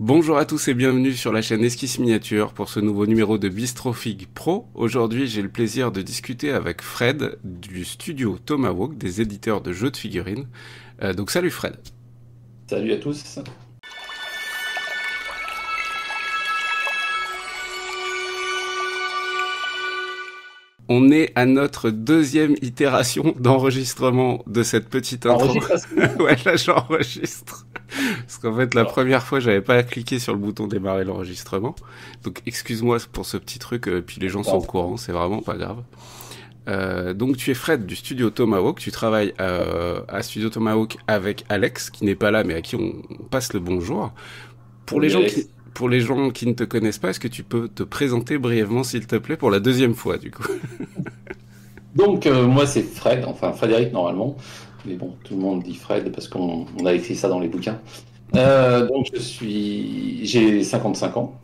Bonjour à tous et bienvenue sur la chaîne Esquisse Miniature pour ce nouveau numéro de Bistrofig Pro. Aujourd'hui, j'ai le plaisir de discuter avec Fred du studio Tomahawk, des éditeurs de jeux de figurines. Donc salut Fred. Salut à tous. On est à notre deuxième itération d'enregistrement de cette petite intro. Enregistration. Ouais, là j'enregistre. Parce qu'en fait, la Alors, première fois, j'avais pas cliqué sur le bouton démarrer l'enregistrement. Donc excuse-moi pour ce petit truc, puis les gens sont au courant, c'est vraiment pas grave. Donc tu es Fred du studio Tomahawk, tu travailles à Studio Tomahawk avec Alex, qui n'est pas là mais à qui on passe le bonjour. Pour les salut gens qui, Alex. pour les gens qui ne te connaissent pas, est-ce que tu peux te présenter brièvement s'il te plaît pour la deuxième fois du coup? Donc, moi, c'est Fred, enfin Frédéric normalement. Mais bon, tout le monde dit Fred parce qu'on a écrit ça dans les bouquins. Donc, j'ai 55 ans,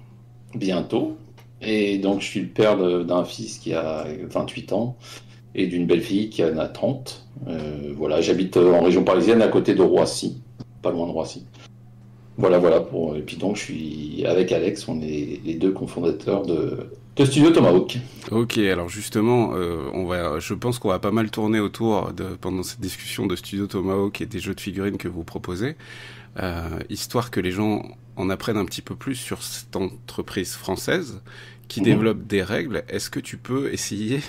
bientôt. Et donc, je suis le père d'un fils qui a 28 ans et d'une belle-fille qui en a 30. Voilà, j'habite en région parisienne à côté de Roissy, pas loin de Roissy. Voilà et puis donc, je suis avec Alex, on est les deux cofondateurs de Studio Tomahawk. Ok, alors justement, je pense qu'on va pas mal tourner autour pendant cette discussion de Studio Tomahawk et des jeux de figurines que vous proposez, histoire que les gens en apprennent un petit peu plus sur cette entreprise française qui Mhm. développe des règles. Est-ce que tu peux essayer,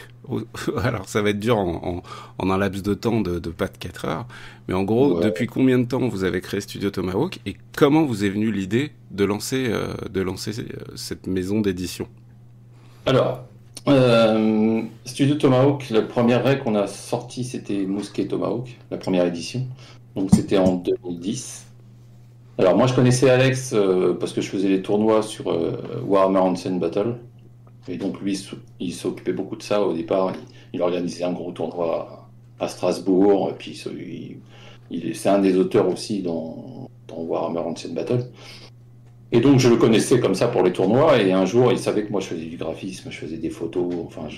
alors ça va être dur en un laps de temps de pas de 4 heures, mais en gros, Ouais. depuis combien de temps vous avez créé Studio Tomahawk et comment vous est venue l'idée de lancer cette maison d'édition? Alors, Studio Tomahawk, la première règle qu'on a sortie, c'était Mousquet Tomahawk, la première édition. Donc c'était en 2010. Alors moi je connaissais Alex parce que je faisais les tournois sur Warhammer Ancient Battle. Et donc lui, il s'occupait beaucoup de ça au départ. Il organisait un gros tournoi à Strasbourg. Et puis c'est un des auteurs aussi dans Warhammer Ancient Battle. Et donc je le connaissais comme ça pour les tournois. Et un jour, il savait que moi je faisais du graphisme, je faisais des photos. Enfin,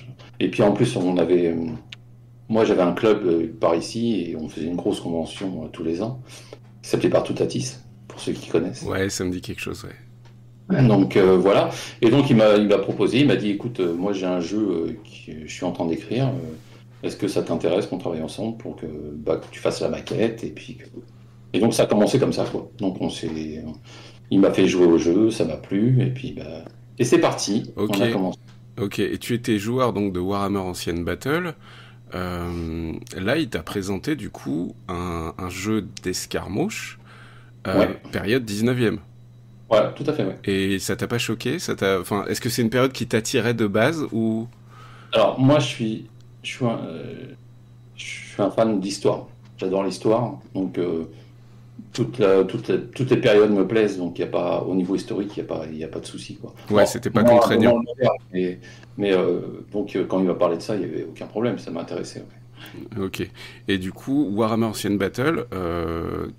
et puis en plus, moi j'avais un club par ici et on faisait une grosse convention tous les ans qui s'appelait Partout Tatis, pour ceux qui connaissent. Ouais, ça me dit quelque chose, ouais. Donc voilà. Et donc il m'a proposé, il m'a dit, écoute, moi j'ai un jeu que je suis en train d'écrire. Est-ce que ça t'intéresse qu'on travaille ensemble pour que tu fasses la maquette et donc ça a commencé comme ça, quoi. Il m'a fait jouer au jeu, ça m'a plu et puis et c'est parti. On Ok, a commencé. ok. Et tu étais joueur donc de Warhammer Ancient Battle. Là, il t'a présenté du coup un jeu d'escarmouche, Ouais, période 19e. voilà, tout à fait, ouais. Et ça t'a pas choqué? Enfin, est-ce que c'est une période qui t'attirait de base ou... Alors moi je suis je suis un fan d'histoire. J'adore l'histoire, donc toutes les périodes me plaisent, donc il y a pas, au niveau historique, il y a pas de souci, quoi. Ouais, Bon, c'était pas moins contraignant. le moderne, donc quand il m'a parlé de ça, il n'y avait aucun problème, ça m'intéressait. Ok. Et du coup, Warhammer Ancient Battle,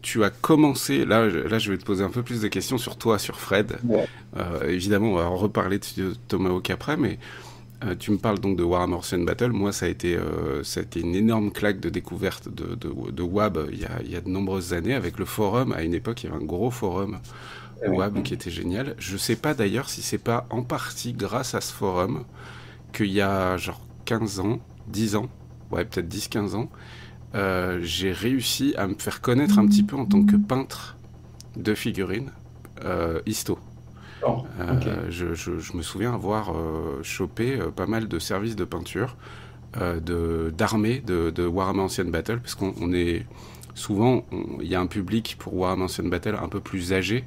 tu as commencé... Là, je vais te poser un peu plus de questions sur toi, sur Fred. Ouais. Évidemment, on va en reparler de Tomahawk après, mais tu me parles donc de Warhammer Ancient Battle. Moi, ça a été une énorme claque de découverte de WAB il y a de nombreuses années avec le forum. À une époque, il y avait un gros forum Ouais. WAB qui était génial. Je sais pas d'ailleurs si c'est pas en partie grâce à ce forum qu'il y a genre 15 ans, 10 ans, ouais, peut-être 10-15 ans, j'ai réussi à me faire connaître un petit peu en tant que peintre de figurines histo. Bon, ok. Je me souviens avoir chopé pas mal de services de peinture d'armées de Warhammer Ancient Battle, parce qu'on est souvent, il y a un public pour Warhammer Ancient Battle un peu plus âgé,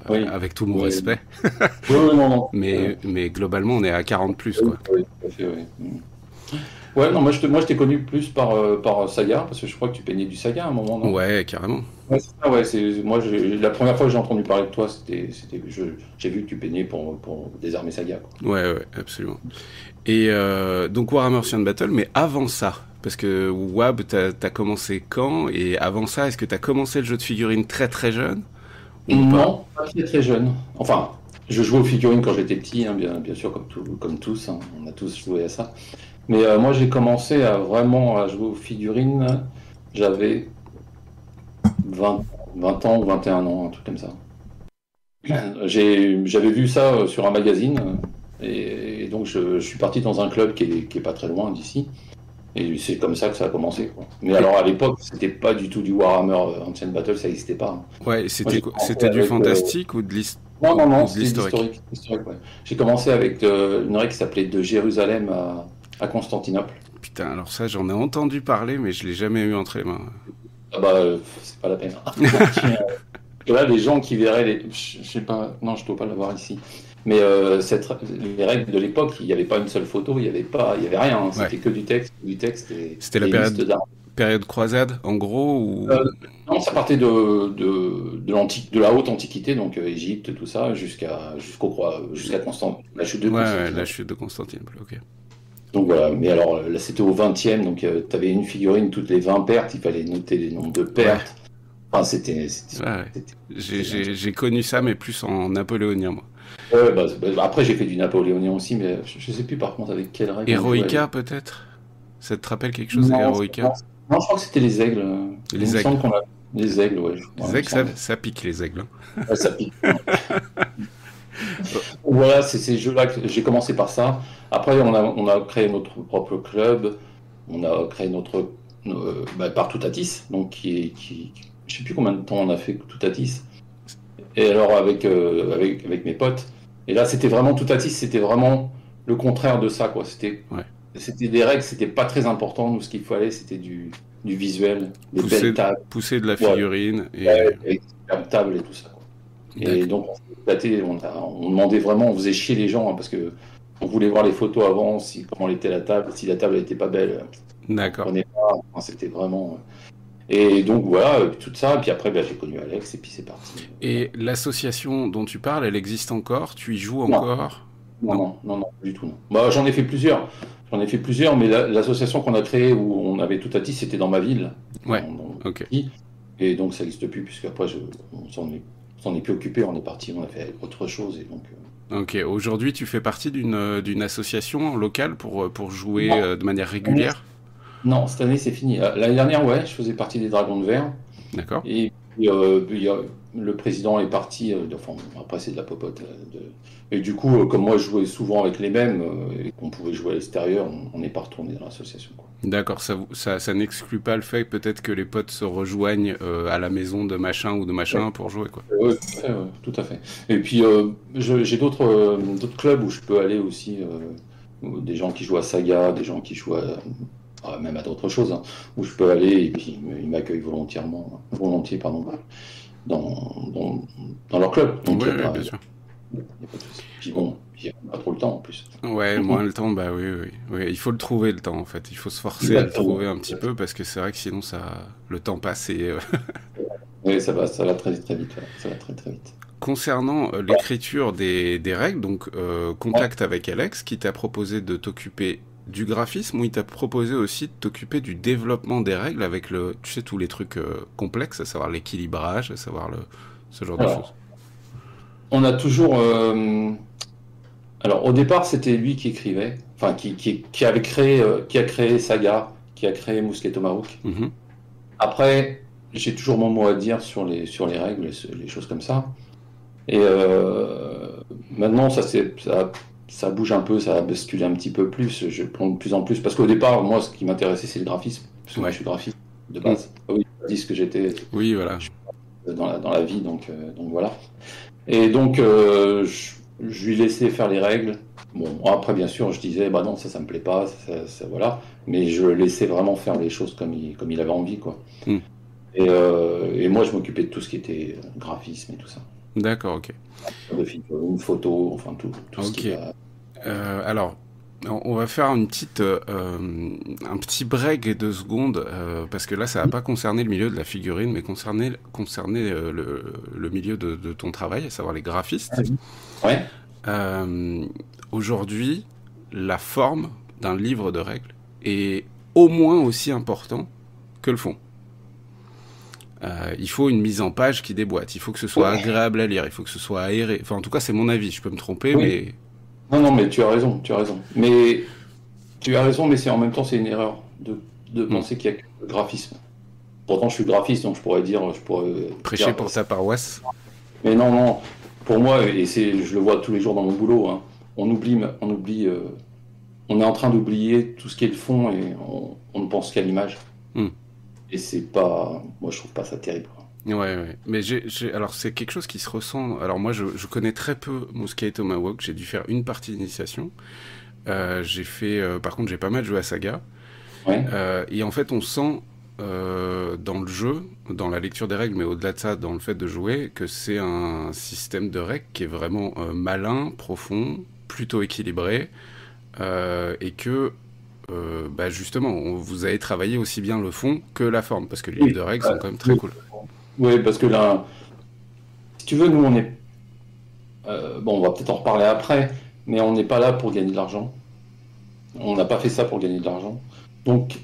Oui. avec tout mon Oui, respect, oui, oui, non, non. mais globalement on est à 40 plus Oui, quoi. oui, tout à fait, oui. Ouais, non, moi je t'ai connu plus par Saga, parce que je crois que tu peignais du Saga à un moment, non? Ouais, carrément. Ouais, c'est ça, ouais, moi, la première fois que j'ai entendu parler de toi, j'ai vu que tu peignais pour des armées Saga, quoi. Ouais, ouais, absolument. Et donc Warhammer Ancient Battle, mais avant ça, parce que WAB, t'as commencé quand? Et avant ça, est-ce que t'as commencé le jeu de figurines très très jeune ou pas? Non, pas très très jeune. Enfin, je jouais aux figurines quand j'étais petit, hein, bien sûr, comme tous, hein, on a tous joué à ça. Mais moi, j'ai commencé vraiment à jouer aux figurines, j'avais 20 20 ans ou 21 ans, un truc comme ça. J'avais vu ça sur un magazine et donc je suis parti dans un club qui est pas très loin d'ici. Et c'est comme ça que ça a commencé, quoi. Mais Et, alors à l'époque, c'était pas du tout du Warhammer Ancient Battle, ça n'existait pas, hein. ouais, Moi j'ai commencé c'était du avec fantastique non non non, ou de c'était l'historique? l'historique, historique, ouais. J'ai commencé avec une règle qui s'appelait De Jérusalem à Constantinople. Putain, alors ça, j'en ai entendu parler, mais je l'ai jamais eu entre les mains. Ah bah c'est pas la peine. Là, les gens qui verraient je sais pas, non, je dois pas l'avoir ici. Mais les règles de l'époque, il n'y avait pas une seule photo, il y avait rien, hein. Ouais. C'était que du texte C'était la et liste d'armes. période croisade, en gros, ou... Euh, non, ça partait de la haute antiquité, donc Égypte, tout ça, jusqu'à la chute de Ouais, ouais, la Constantinople. chute de Constantinople, ok. Donc voilà, mais alors là c'était au 20e, donc tu avais une figurine toutes les 20 pertes, il fallait noter les nombres de Ouais, pertes. Enfin, ouais, ouais. c'était un truc. J'ai connu ça, mais plus en napoléonien, moi. Ouais, après j'ai fait du napoléonien aussi, mais je sais plus par contre avec quelle règle on jouait. Heroica, peut-être? Ça te rappelle quelque chose, Non, Heroica? non, non, je crois que c'était les aigles. Il me Les aigles. semble qu'on a les aigles, ouais, Les il me aigles, semble. ça pique, les aigles, hein. Ouais, ça pique. Oh, Voilà, c'est ces jeux-là que j'ai commencé par ça. Après, on a créé notre propre club. On a créé par Toutatis, donc je sais plus combien de temps on a fait Toutatis. Et alors avec mes potes. Et là, c'était vraiment Toutatis, c'était vraiment le contraire de ça, quoi. ouais. C'était des règles, c'était pas très important. Nous, ce qu'il fallait, c'était du visuel, des belles tables, Pousser de la ouais, figurine, et... ouais, avec des superbes tables et tout ça, quoi. Et D'accord. donc, on s'est éclaté, on demandait vraiment, on faisait chier les gens, hein, parce que on voulait voir les photos avant, comment était la table, si la table n'était pas belle, on D'accord. prenait pas, enfin, c'était vraiment. Et donc voilà, tout ça, et puis après, ben, j'ai connu Alex, et puis c'est parti. Et l'association dont tu parles, elle existe encore? Tu y joues Non, encore? non, Non? non, non, non, du tout, non. Bah, j'en ai fait plusieurs, mais l'association qu'on a créée où on avait tout à dit, c'était dans ma ville, Ouais. dans Ok. et donc ça n'existe plus, puisque après, on s'en est plus occupé, on est parti, on a fait autre chose, et donc. Ok. Aujourd'hui, tu fais partie d'une association locale pour jouer Non, de manière cette année, régulière? non, cette année c'est fini. L'année dernière, ouais, je faisais partie des Dragons de Verre. D'accord? Et puis, le président est parti. Enfin, après, c'est de la popote. Et du coup, comme moi, je jouais souvent avec les mêmes et qu'on pouvait jouer à l'extérieur, on n'est pas retourné dans l'association, quoi. D'accord. Ça n'exclut pas le fait peut-être que les potes se rejoignent à la maison de machin ou de Ouais, machin pour jouer, quoi. ouais, tout à fait, ouais, tout à fait. Et puis, j'ai d'autres clubs où je peux aller aussi. Des gens qui jouent à Saga, des gens qui jouent même à d'autres choses, hein, où je peux aller et puis ils m'accueillent volontiers, pardon, dans, dans leur club. Donc Oui, oui, bien sûr. il y a pas de souci. Puis bon, il n'y a pas trop le temps en plus. Ouais, moins le temps, bah oui, oui, oui. Il faut le trouver le temps en fait. Il faut se forcer à le Exactement. trouver un petit peu parce que c'est vrai que sinon le temps passe. Et Oui, ça va très très vite. Ouais. Ça va très très vite. concernant l'écriture des règles, donc Ouais. contact avec Alex qui t'a proposé de t'occuper du graphisme ou il t'a proposé aussi de t'occuper du développement des règles avec tu sais, tous les trucs complexes, à savoir l'équilibrage, à savoir ce genre de choses. Alors, on a toujours. Alors, au départ, c'était lui qui écrivait, enfin, qui a créé Saga, qui a créé Mousquet Tomahawk. Mhm. Après, j'ai toujours mon mot à dire sur les règles, les choses comme ça. Et maintenant, ça bouge un peu, ça a basculé un petit peu plus. Je prends de plus en plus. Parce qu'au départ, moi, ce qui m'intéressait, c'est le graphisme. Parce que moi, je Ouais. suis graphiste de Mm. base. Ah oui, je dis ce que j'étais Oui, voilà. dans la vie, donc voilà. Et donc, je lui laissais faire les règles. Bon, après, bien sûr, je disais, bah non, ça me plaît pas, voilà. Mais je le laissais vraiment faire les choses comme il avait envie, quoi. Mm. Et moi, je m'occupais de tout ce qui était graphisme et tout ça. D'accord, ok. Une photo, enfin tout ce Ok. qui va. Alors, on va faire un petit break de secondes, parce que là, ça va pas concerner le milieu de la figurine, mais concerner le milieu de ton travail, à savoir les graphistes. Ouais. Euh, Aujourd'hui, la forme d'un livre de règles est au moins aussi important que le fond. Il faut une mise en page qui déboîte, il faut que ce soit agréable à lire, il faut que ce soit aéré. Enfin, en tout cas, c'est mon avis, je peux me tromper, Oui. mais... Non, non, mais tu as raison, tu as raison. Mais tu as raison, mais en même temps, c'est une erreur de Hmm. penser qu'il y a que le graphisme. Pourtant, je suis graphiste, donc je pourrais dire, Prêcher pour ta paroisse. mais non, non. pour moi, et je le vois tous les jours dans mon boulot, hein, on est en train d'oublier tout ce qui est le fond et on ne pense qu'à l'image. Hmm. Et c'est pas, moi je trouve pas ça terrible, quoi. Ouais, ouais. Mais alors c'est quelque chose qui se ressent. Alors moi, je connais très peu Musca et Tomahawk. J'ai dû faire une partie d'initiation. Par contre, j'ai pas mal joué à Saga. Ouais, Et en fait, on sent dans le jeu, dans la lecture des règles, mais au-delà de ça, dans le fait de jouer, que c'est un système de règles qui est vraiment malin, profond, plutôt équilibré, et que bah justement, vous avez travaillé aussi bien le fond que la forme, parce que les livres oui, de règles sont quand même très oui, cool. oui, parce que là, si tu veux, nous on est, bon, on va peut-être en reparler après, mais on n'est pas là pour gagner de l'argent. On n'a pas fait ça pour gagner de l'argent. Donc,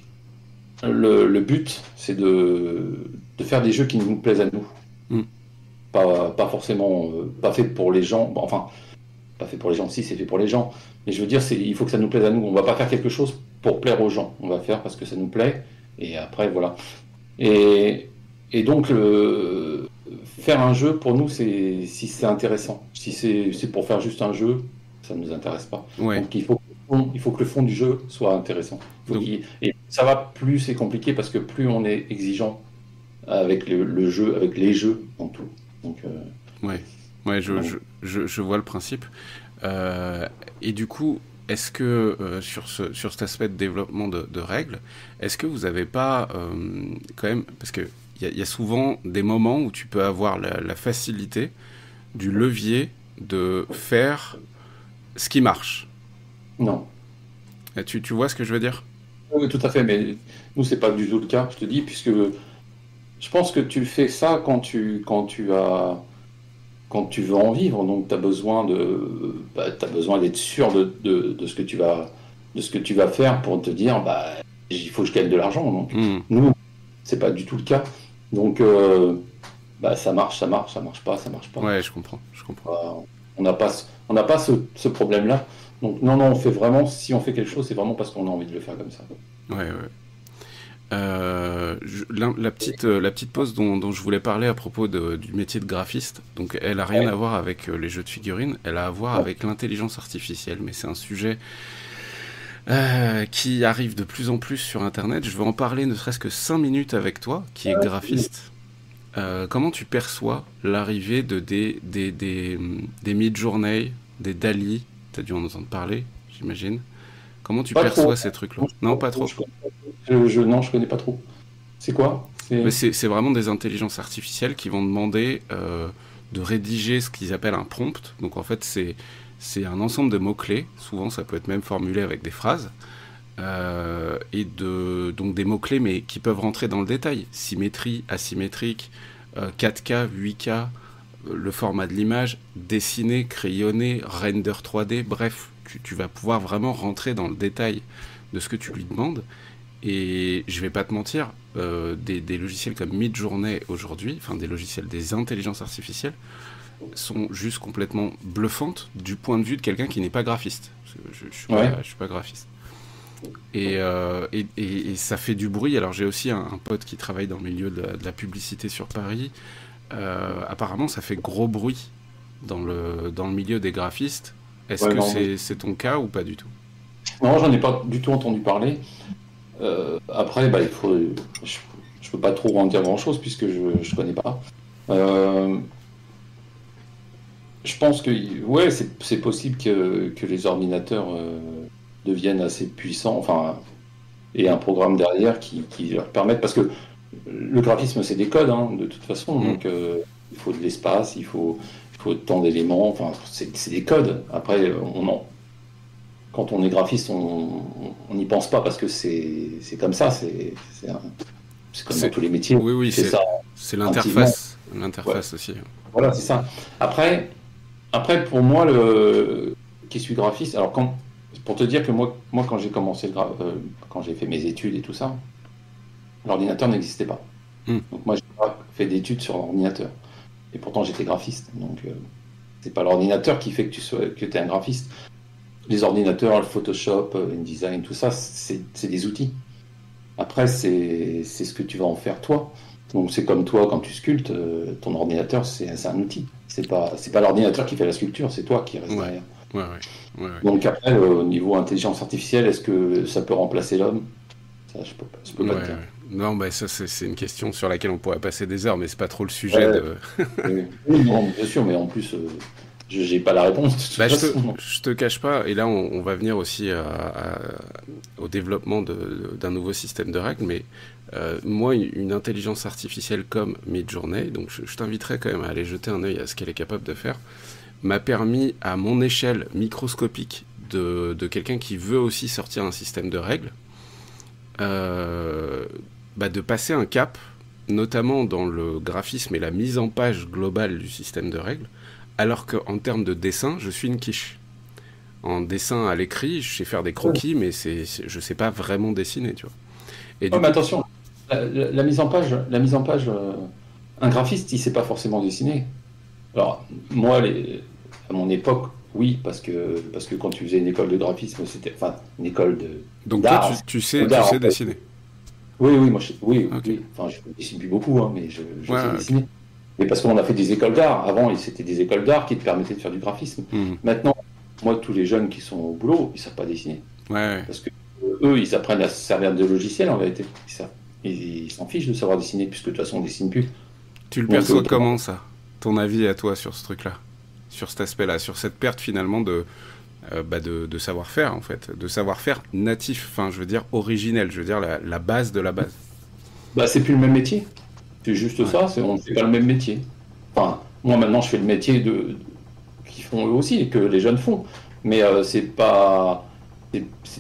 le but, c'est de faire des jeux qui nous plaisent à nous. Mm. Pas forcément, pas fait pour les gens. Bon, enfin, pas fait pour les gens, si, c'est fait pour les gens. Mais je veux dire, il faut que ça nous plaise à nous. On va pas faire quelque chose pour plaire aux gens. On va faire parce que ça nous plaît. Et après, voilà. Et, et donc, faire un jeu, pour nous, si c'est intéressant. Si c'est pour faire juste un jeu, ça ne nous intéresse pas. Ouais. Donc, il faut que le fond du jeu soit intéressant. Donc, Et ça va, plus c'est compliqué parce que plus on est exigeant avec le jeu, avec les jeux en tout. Donc, ouais. Ouais, donc, je vois le principe. Euh, et du coup, est-ce que sur cet aspect de développement de règles, est-ce que vous n'avez pas quand même, parce que il y a souvent des moments où tu peux avoir la facilité du levier de faire ce qui marche. non. Tu vois ce que je veux dire? Oui, tout à fait, mais nous, c'est pas du tout le cas, je te dis, puisque je pense que tu fais ça quand tu veux en vivre, donc tu as besoin t'as besoin d'être sûr de ce que tu vas faire pour te dire, bah, il faut que je gagne de l'argent. Donc, Hmm. nous, c'est pas du tout le cas. Donc, bah, ça marche pas, ça marche pas. Ouais, je comprends, je comprends. On n'a pas, on n'a pas ce problème-là. Donc, non, non, on fait vraiment, si on fait quelque chose, c'est vraiment parce qu'on a envie de le faire comme ça. Ouais, ouais. La petite pause dont je voulais parler à propos du métier de graphiste, donc elle a rien Ouais, à voir avec les jeux de figurines, elle a à voir ouais, avec l'intelligence artificielle, mais c'est un sujet qui arrive de plus en plus sur Internet. Je veux en parler ne serait-ce que 5 minutes avec toi, qui est graphiste. Comment tu perçois l'arrivée de des Midjourney, des Dali, t'as dû en entendre parler, j'imagine. Comment tu pas trop. perçois ces trucs-là? Non, pas trop. Non, je connais pas trop. C'est quoi? Mais c'est vraiment des intelligences artificielles qui vont demander de rédiger ce qu'ils appellent un prompt. Donc en fait, c'est un ensemble de mots-clés. Souvent, ça peut être même formulé avec des phrases. Donc des mots-clés, mais qui peuvent rentrer dans le détail. Symétrie, asymétrique, 4K, 8K, le format de l'image, dessiné, crayonné, render 3D. Bref, tu vas pouvoir vraiment rentrer dans le détail de ce que tu lui demandes. Et je vais pas te mentir, des logiciels comme Midjourney aujourd'hui, enfin des logiciels, des intelligences artificielles, sont juste complètement bluffantes du point de vue de quelqu'un qui n'est pas graphiste. Parce que Ouais, je suis pas graphiste. Et ça fait du bruit. Alors j'ai aussi un pote qui travaille dans le milieu de la publicité sur Paris. Apparemment, ça fait gros bruit dans le milieu des graphistes. Est-ce ouais, que non. c'est ton cas ou pas du tout? Non, j'en ai pas du tout entendu parler. Après, bah, je, je peux pas trop en dire grand-chose puisque je connais pas. Euh, je pense que ouais, c'est possible que les ordinateurs deviennent assez puissants, enfin, et un programme derrière qui leur permette, parce que le graphisme c'est des codes hein, de toute façon, Mm. donc il faut de l'espace, il faut tant d'éléments, enfin, c'est des codes. Après, quand on est graphiste, on n'y pense pas parce que c'est comme ça, c'est comme dans C'est, tous les métiers. oui, oui, Tu fais ça c'est instinctivement. Ouais, l'interface aussi. voilà, c'est ça. Après, pour moi, qui suis graphiste, alors pour te dire que moi quand j'ai commencé quand j'ai fait mes études et tout ça, l'ordinateur n'existait pas. Mm. Donc moi, j'ai pas fait d'études sur l'ordinateur. Et pourtant, j'étais graphiste. Donc, c'est pas l'ordinateur qui fait que tu es un graphiste. Les ordinateurs, le Photoshop, InDesign, tout ça, c'est des outils. Après, c'est ce que tu vas en faire toi. Donc c'est comme toi quand tu sculptes, ton ordinateur c'est un outil. C'est pas l'ordinateur qui fait la sculpture, c'est toi qui reste derrière. Ouais. Donc après, au niveau intelligence artificielle, est-ce que ça peut remplacer l'homme? Ça, je peux pas te dire. Non, bah ça c'est une question sur laquelle on pourrait passer des heures, mais c'est pas trop le sujet de. Oui, non, bien sûr, mais en plus, j'ai pas la réponse. De toute Bah, façon. je te cache pas, et là on va venir aussi au développement d'un nouveau système de règles, mais moi une intelligence artificielle comme Midjourney, donc je t'inviterai quand même à aller jeter un œil à ce qu'elle est capable de faire, m'a permis à mon échelle microscopique de quelqu'un qui veut aussi sortir un système de règles, de passer un cap, notamment dans le graphisme et la mise en page globale du système de règles, alors qu'en termes de dessin, je suis une quiche. En dessin à l'écrit, je sais faire des croquis, mais je sais pas vraiment dessiner, tu vois. Et Mais attention, la mise en page, un graphiste, il sait pas forcément dessiner. Alors, moi, à mon époque, oui, parce que quand tu faisais une école de graphisme, c'était, enfin, une école donc d'art. toi, tu sais dessiner. Oui, moi, oui. Enfin, je ne dessine plus beaucoup, hein, mais je sais dessiner. Mais parce qu'on a fait des écoles d'art. Avant, c'était des écoles d'art qui te permettaient de faire du graphisme. Maintenant, moi, tous les jeunes qui sont au boulot, ils ne savent pas dessiner. Parce que eux, ils apprennent à se servir de logiciels, en vérité. Ils s'en fichent de savoir dessiner, puisque de toute façon, on ne dessine plus. Tu le perçois comment, ça? Ton avis à toi sur ce truc-là? Sur cet aspect-là? Sur cette perte, finalement, de savoir-faire, en fait. De savoir-faire natif, enfin, je veux dire, originel. Je veux dire, la base de la base. Bah, c'est plus le même métier. C'est juste ça, on ne fait pas le même métier. Enfin, moi, maintenant, je fais le métier qu'ils font eux aussi, que les jeunes font. Mais c'était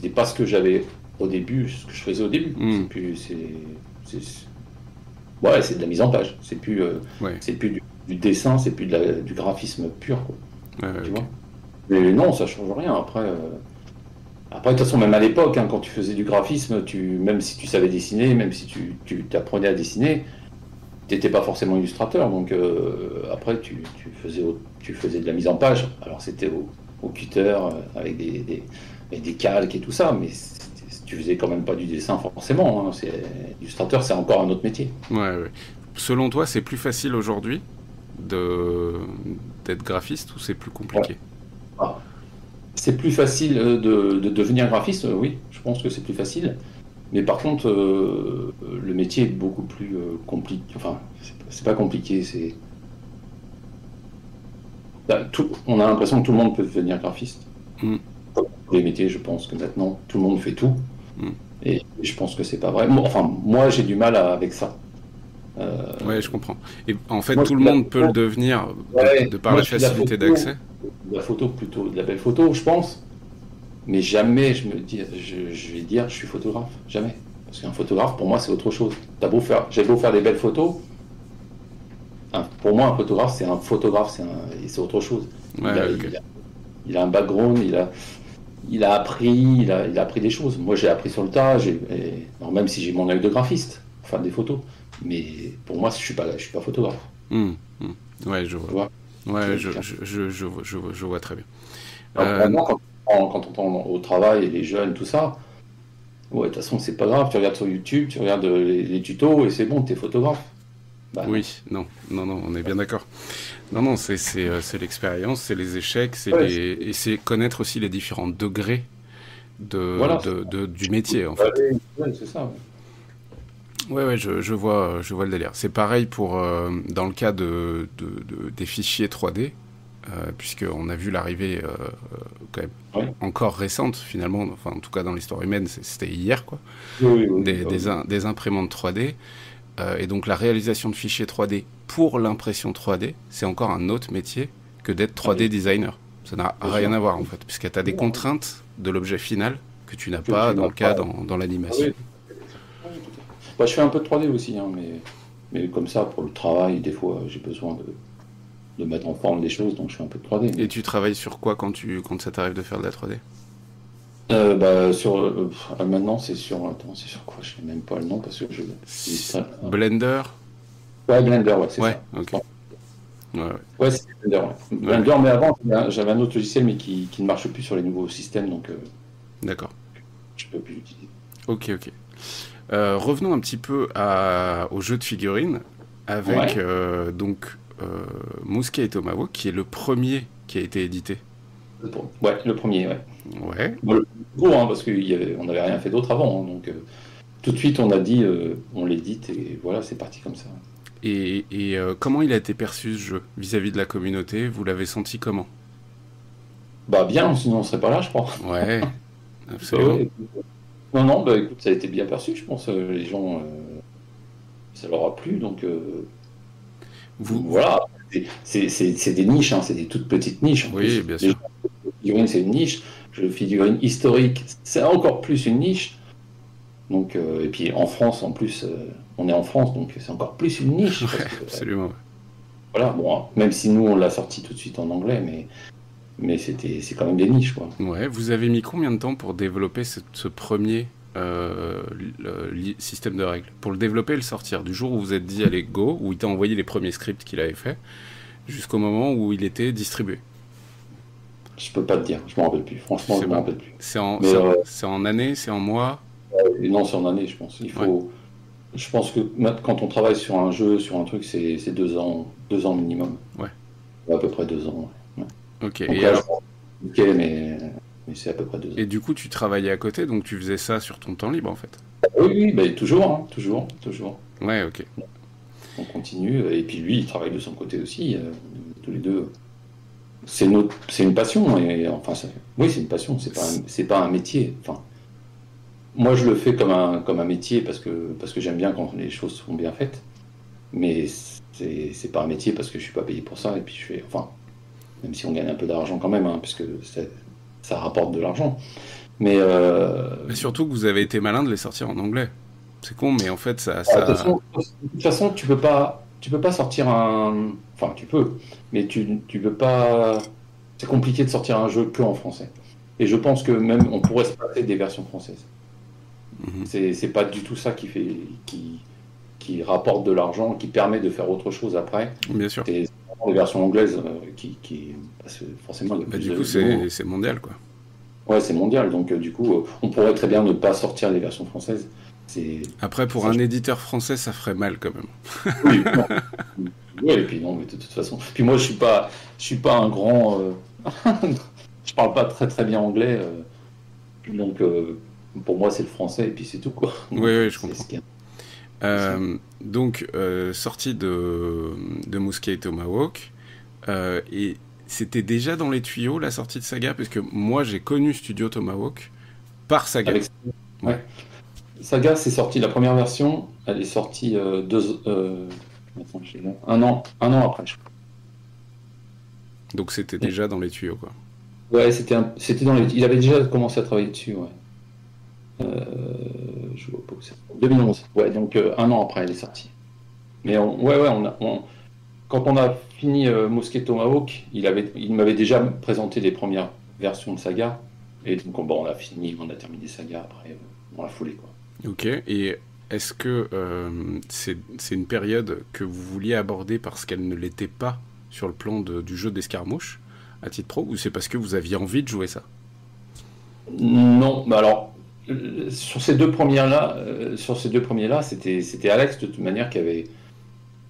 pas ce que j'avais au début, ce que je faisais au début. C'est de la mise en page. C'est plus du dessin, c'est plus du graphisme pur, quoi. Tu vois. Mais non, ça change rien. Après, de toute façon, même à l'époque, hein, quand tu faisais du graphisme, même si tu savais dessiner, même si tu t'apprenais à dessiner, tu n'étais pas forcément illustrateur. Donc après, tu faisais de la mise en page. Alors c'était au cutter, avec des calques et tout ça, mais tu faisais quand même pas du dessin forcément. Hein. Illustrateur, c'est encore un autre métier. Ouais. Selon toi, c'est plus facile aujourd'hui d'être graphiste ou c'est plus compliqué? C'est plus facile de devenir graphiste, oui, je pense que c'est plus facile. Mais par contre, le métier est beaucoup plus compliqué. Enfin, c'est pas compliqué, on a l'impression que tout le monde peut devenir graphiste. Pour les métiers, je pense que maintenant, tout le monde fait tout. Et je pense que c'est pas vrai. Moi, j'ai du mal avec ça. Ouais, je comprends. Et en fait, tout le monde peut le devenir de par la facilité d'accès. De la photo, plutôt de la belle photo, je pense. Mais jamais je vais dire je suis photographe. Jamais. Parce qu'un photographe, pour moi, c'est autre chose. J'ai beau faire des belles photos. Pour moi, un photographe, c'est un photographe, c'est autre chose. Il a un background, il a appris des choses. Moi, j'ai appris sur le tas. Alors, même si j'ai mon œil de graphiste, pour faire des photos. Mais pour moi, je suis pas photographe. Ouais, je vois. Ouais, je vois très bien. Maintenant, quand on entend au travail les jeunes, tout ça, ouais, de toute façon, c'est pas grave. Tu regardes sur YouTube, tu regardes les tutos et c'est bon, t'es photographe. Oui, non, on est bien d'accord. Non, c'est l'expérience, c'est les échecs, et c'est connaître aussi les différents degrés du métier, en fait. Ouais, c'est ça. Ouais, je vois le délire. C'est pareil dans le cas des fichiers 3D, puisqu'on a vu l'arrivée quand même encore récente, finalement, enfin en tout cas dans l'histoire humaine, c'était hier, quoi, des imprimantes 3D, et donc la réalisation de fichiers 3D pour l'impression 3D, c'est encore un autre métier que d'être 3D designer. Ça n'a rien à voir, en fait, puisque tu as des contraintes de l'objet final que tu n'as pas dans le cas dans l'animation. Je fais un peu de 3D aussi, hein, mais comme ça, pour le travail, des fois, j'ai besoin de mettre en forme des choses, donc je fais un peu de 3D. Et tu travailles sur quoi quand ça t'arrive de faire de la 3D? Maintenant, c'est sur quoi? Je sais même pas le nom, parce que Blender? Ouais, Blender, ouais, c'est ça. Ok. Ouais, c'est Blender, ouais. Blender, mais avant, j'avais un autre logiciel, mais qui ne marche plus sur les nouveaux systèmes, donc d'accord. Je peux plus l'utiliser. Ok. Revenons un petit peu au jeu de figurines avec donc Mousquet et Tomahawk, qui est le premier qui a été édité. Ouais, le premier, ouais. Ouais. Bon, parce qu'on n'avait rien fait d'autre avant, hein, donc tout de suite on a dit, on l'édite et voilà, c'est parti comme ça. Et comment il a été perçu ce jeu vis-à-vis de la communauté? Vous l'avez senti comment? Bah bien, sinon on serait pas là, je crois. Ouais, absolument. Ouais. Non, non, bah écoute, ça a été bien perçu, je pense. Les gens, ça leur a plu, donc voilà. C'est des niches, hein, c'est des toutes petites niches. En Oui, plus. bien sûr. Figurine, c'est une niche. Le figurine historique, c'est encore plus une niche. Donc, et puis en France, en plus, on est en France, donc c'est encore plus une niche. Ouais, absolument. Ouais. Voilà, bon, hein, même si nous on l'a sorti tout de suite en anglais, mais c'est quand même des niches, quoi. Ouais, vous avez mis combien de temps pour développer ce premier système de règles? Pour le développer et le sortir, du jour où vous êtes dit allez go, où il t'a envoyé les premiers scripts qu'il avait fait, jusqu'au moment où il était distribué? Je peux pas te dire, je m'en rappelle plus. Franchement, je m'en rappelle plus. C'est en année, c'est en mois? Non, c'est en année, je pense. Il faut. Ouais. Je pense que quand on travaille sur un jeu, sur un truc, c'est 2 ans minimum. Ouais. À peu près 2 ans. Ouais. Ok. Donc Et là, alors... ok, mais c'est à peu près 2 ans. Et du coup, tu travaillais à côté, donc tu faisais ça sur ton temps libre en fait? Oui, oui, bah, toujours, hein, toujours. Ouais, ok. On continue, et puis lui, il travaille de son côté aussi, tous les deux. C'est une passion, et enfin, oui, c'est une passion, c'est pas un métier. Enfin, moi, je le fais comme un métier parce que j'aime bien quand les choses sont bien faites, mais c'est pas un métier parce que je suis pas payé pour ça, et puis je fais, enfin, même si on gagne un peu d'argent quand même, hein, puisque ça rapporte de l'argent. Mais surtout que vous avez été malin de les sortir en anglais. C'est con, mais en fait, ça... De toute façon, tu peux pas sortir un... Enfin, tu peux, mais tu peux pas... C'est compliqué de sortir un jeu que en français. Et je pense que même on pourrait se passer des versions françaises. C'est pas du tout ça qui rapporte de l'argent, qui permet de faire autre chose après. Bien sûr. C'est les versions anglaises parce que forcément... il y a plus du coup, c'est mondial, quoi. Ouais, c'est mondial, donc du coup, on pourrait très bien ne pas sortir les versions françaises. Après, pour un éditeur français, ça ferait mal quand même. Oui, ouais, et puis non, mais de toute façon. Puis moi, je suis pas un grand. Je parle pas très très bien anglais, donc pour moi, c'est le français et puis c'est tout, quoi. Donc, oui, je comprends. Donc, sortie de Mousquet et Tomahawk, et c'était déjà dans les tuyaux la sortie de Saga, parce que moi, j'ai connu Studio Tomahawk par Saga. Ouais. Saga, c'est sorti, la première version, elle est sortie un an après, je crois. Donc c'était déjà dans les tuyaux, quoi. Ouais, c'était dans les... Il avait déjà commencé à travailler dessus, ouais. Je vois pas où c'est. 2011, ouais, donc un an après, elle est sortie. Mais quand on a fini Mousquet Tomahawk, il m'avait déjà présenté les premières versions de Saga, et donc on a terminé Saga après, dans la foulée, quoi. Ok, et est-ce que c'est une période que vous vouliez aborder parce qu'elle ne l'était pas sur le plan du jeu d'escarmouche à titre pro, ou c'est parce que vous aviez envie de jouer ça? Non, bah alors sur ces deux premiers-là, c'était Alex de toute manière qui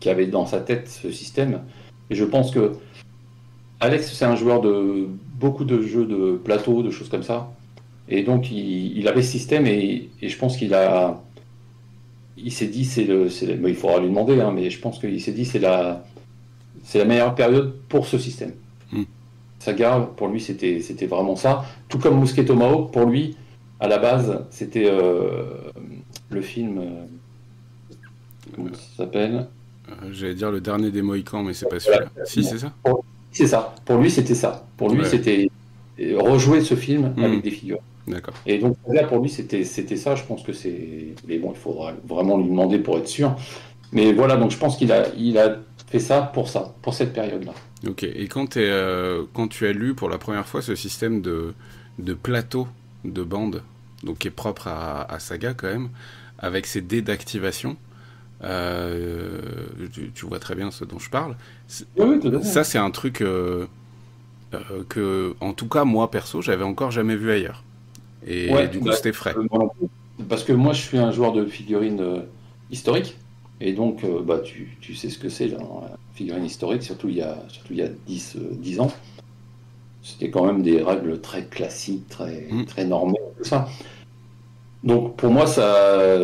avait dans sa tête ce système. Et je pense que Alex, c'est un joueur de beaucoup de jeux de plateau, de choses comme ça. Et donc, il avait ce système et je pense il s'est dit, il faudra lui demander, hein, mais je pense qu'il s'est dit, c'est la meilleure période pour ce système. Saga, pour lui, c'était vraiment ça. Tout comme Mousquet Tomahawk, pour lui, à la base, c'était le film, comment ça s'appelle? J'allais dire Le Dernier des Mohicans, mais c'est pas celui-là. Si, c'est ça? C'est ça. Pour lui, c'était ça. Pour lui, c'était rejouer ce film avec des figures. D'accord. Et donc là, pour lui, c'était ça. Je pense que c'est... Mais bon, il faudra vraiment lui demander pour être sûr. Mais voilà, donc je pense qu'il a fait ça, pour cette période-là. Ok, et quand tu as lu pour la première fois ce système de plateau de bande, donc qui est propre à Saga quand même, avec ses dés d'activation, tu vois très bien ce dont je parle. Oui, tout à fait. Ça, c'est un truc que, en tout cas, moi, perso, j'avais encore jamais vu ailleurs. Et du coup, c'était frais. Parce que moi, je suis un joueur de figurines historiques. Et donc, bah, tu sais ce que c'est, là, dans la figurine historique, surtout il y a 10 ans. C'était quand même des règles très classiques, Mm. très normées, tout ça. Donc, pour moi, ça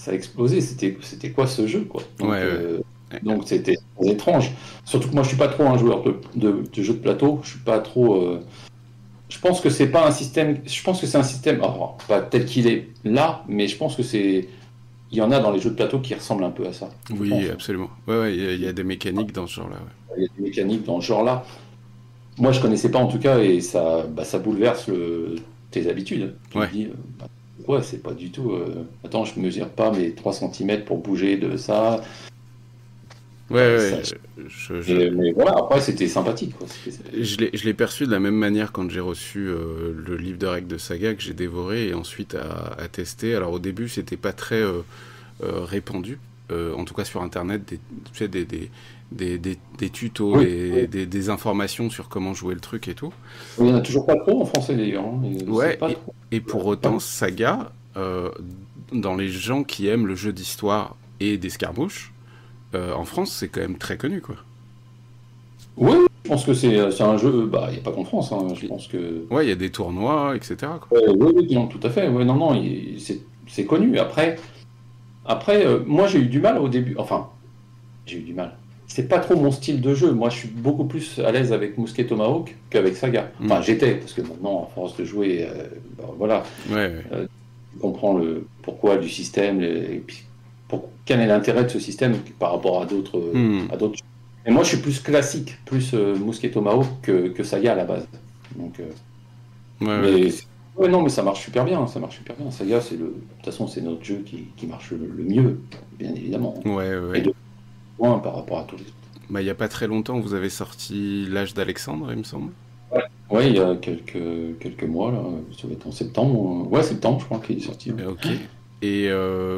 a explosé. C'était quoi ce jeu, quoi? Ouais, ouais. Donc c'était très étrange. Surtout que moi, je suis pas trop un joueur de jeux de plateau. Je suis pas trop. Je pense que c'est pas un système. Je pense que c'est un système. Alors, pas tel qu'il est là, mais je pense que c'est. Il y en a dans les jeux de plateau qui ressemblent un peu à ça. Je Oui, pense, hein. absolument. Ouais, ouais, il y a des mécaniques dans ce genre-là. Il y a des mécaniques dans ce genre-là. Moi, je connaissais pas en tout cas, et ça bouleverse tes habitudes. Tu Ouais. te dis, bah, ouais, c'est pas du tout. Attends, je mesure pas mes 3 centimètres pour bouger de ça. Ouais, ouais, Ça mais voilà, après, c'était sympathique, quoi. je l'ai perçu de la même manière quand j'ai reçu le livre de règles de Saga que j'ai dévoré et ensuite à tester. Alors au début, c'était pas très répandu, en tout cas sur Internet, tu sais, des tutos, Oui, oui. des informations sur comment jouer le truc et tout. Il y en a toujours pas trop en français d'ailleurs, hein, et c'est Ouais, pas trop. et pour autant, Saga, dans les gens qui aiment le jeu d'histoire et d'escarmouche, en France, c'est quand même très connu, quoi. Oui, je pense que c'est un jeu. Bah, il n'y a pas qu'en France, hein, je pense que. Ouais, il y a des tournois, etc., quoi. Oui, oui, non, tout à fait. Ouais, non, non, c'est connu. Après, moi j'ai eu du mal au début. Enfin, j'ai eu du mal. C'est pas trop mon style de jeu. Moi, je suis beaucoup plus à l'aise avec Mousquet Tomahawk qu'avec Saga. Hmm. Enfin, j'étais, parce que maintenant, à force de jouer, bah, voilà, Ouais, ouais. tu comprends le pourquoi du système, et puis quel est l'intérêt de ce système par rapport Hmm. à d'autres. Et moi, je suis plus classique, plus Mousquet Tomahawk que Saga à la base. Donc, Ouais, ouais, mais ok. ouais, non, mais ça marche super bien, ça marche super bien. Saga, de toute façon, c'est notre jeu qui marche le mieux, bien évidemment. Ouais, ouais, Et ouais. de loin par rapport à tous les autres. Bah, il y a pas très longtemps, vous avez sorti L'Âge d'Alexandre, il me semble. Ouais, il y a quelques mois, là, ça va être en septembre. Ouais, septembre, je crois qu'il est sorti. Ouais. Ok. Et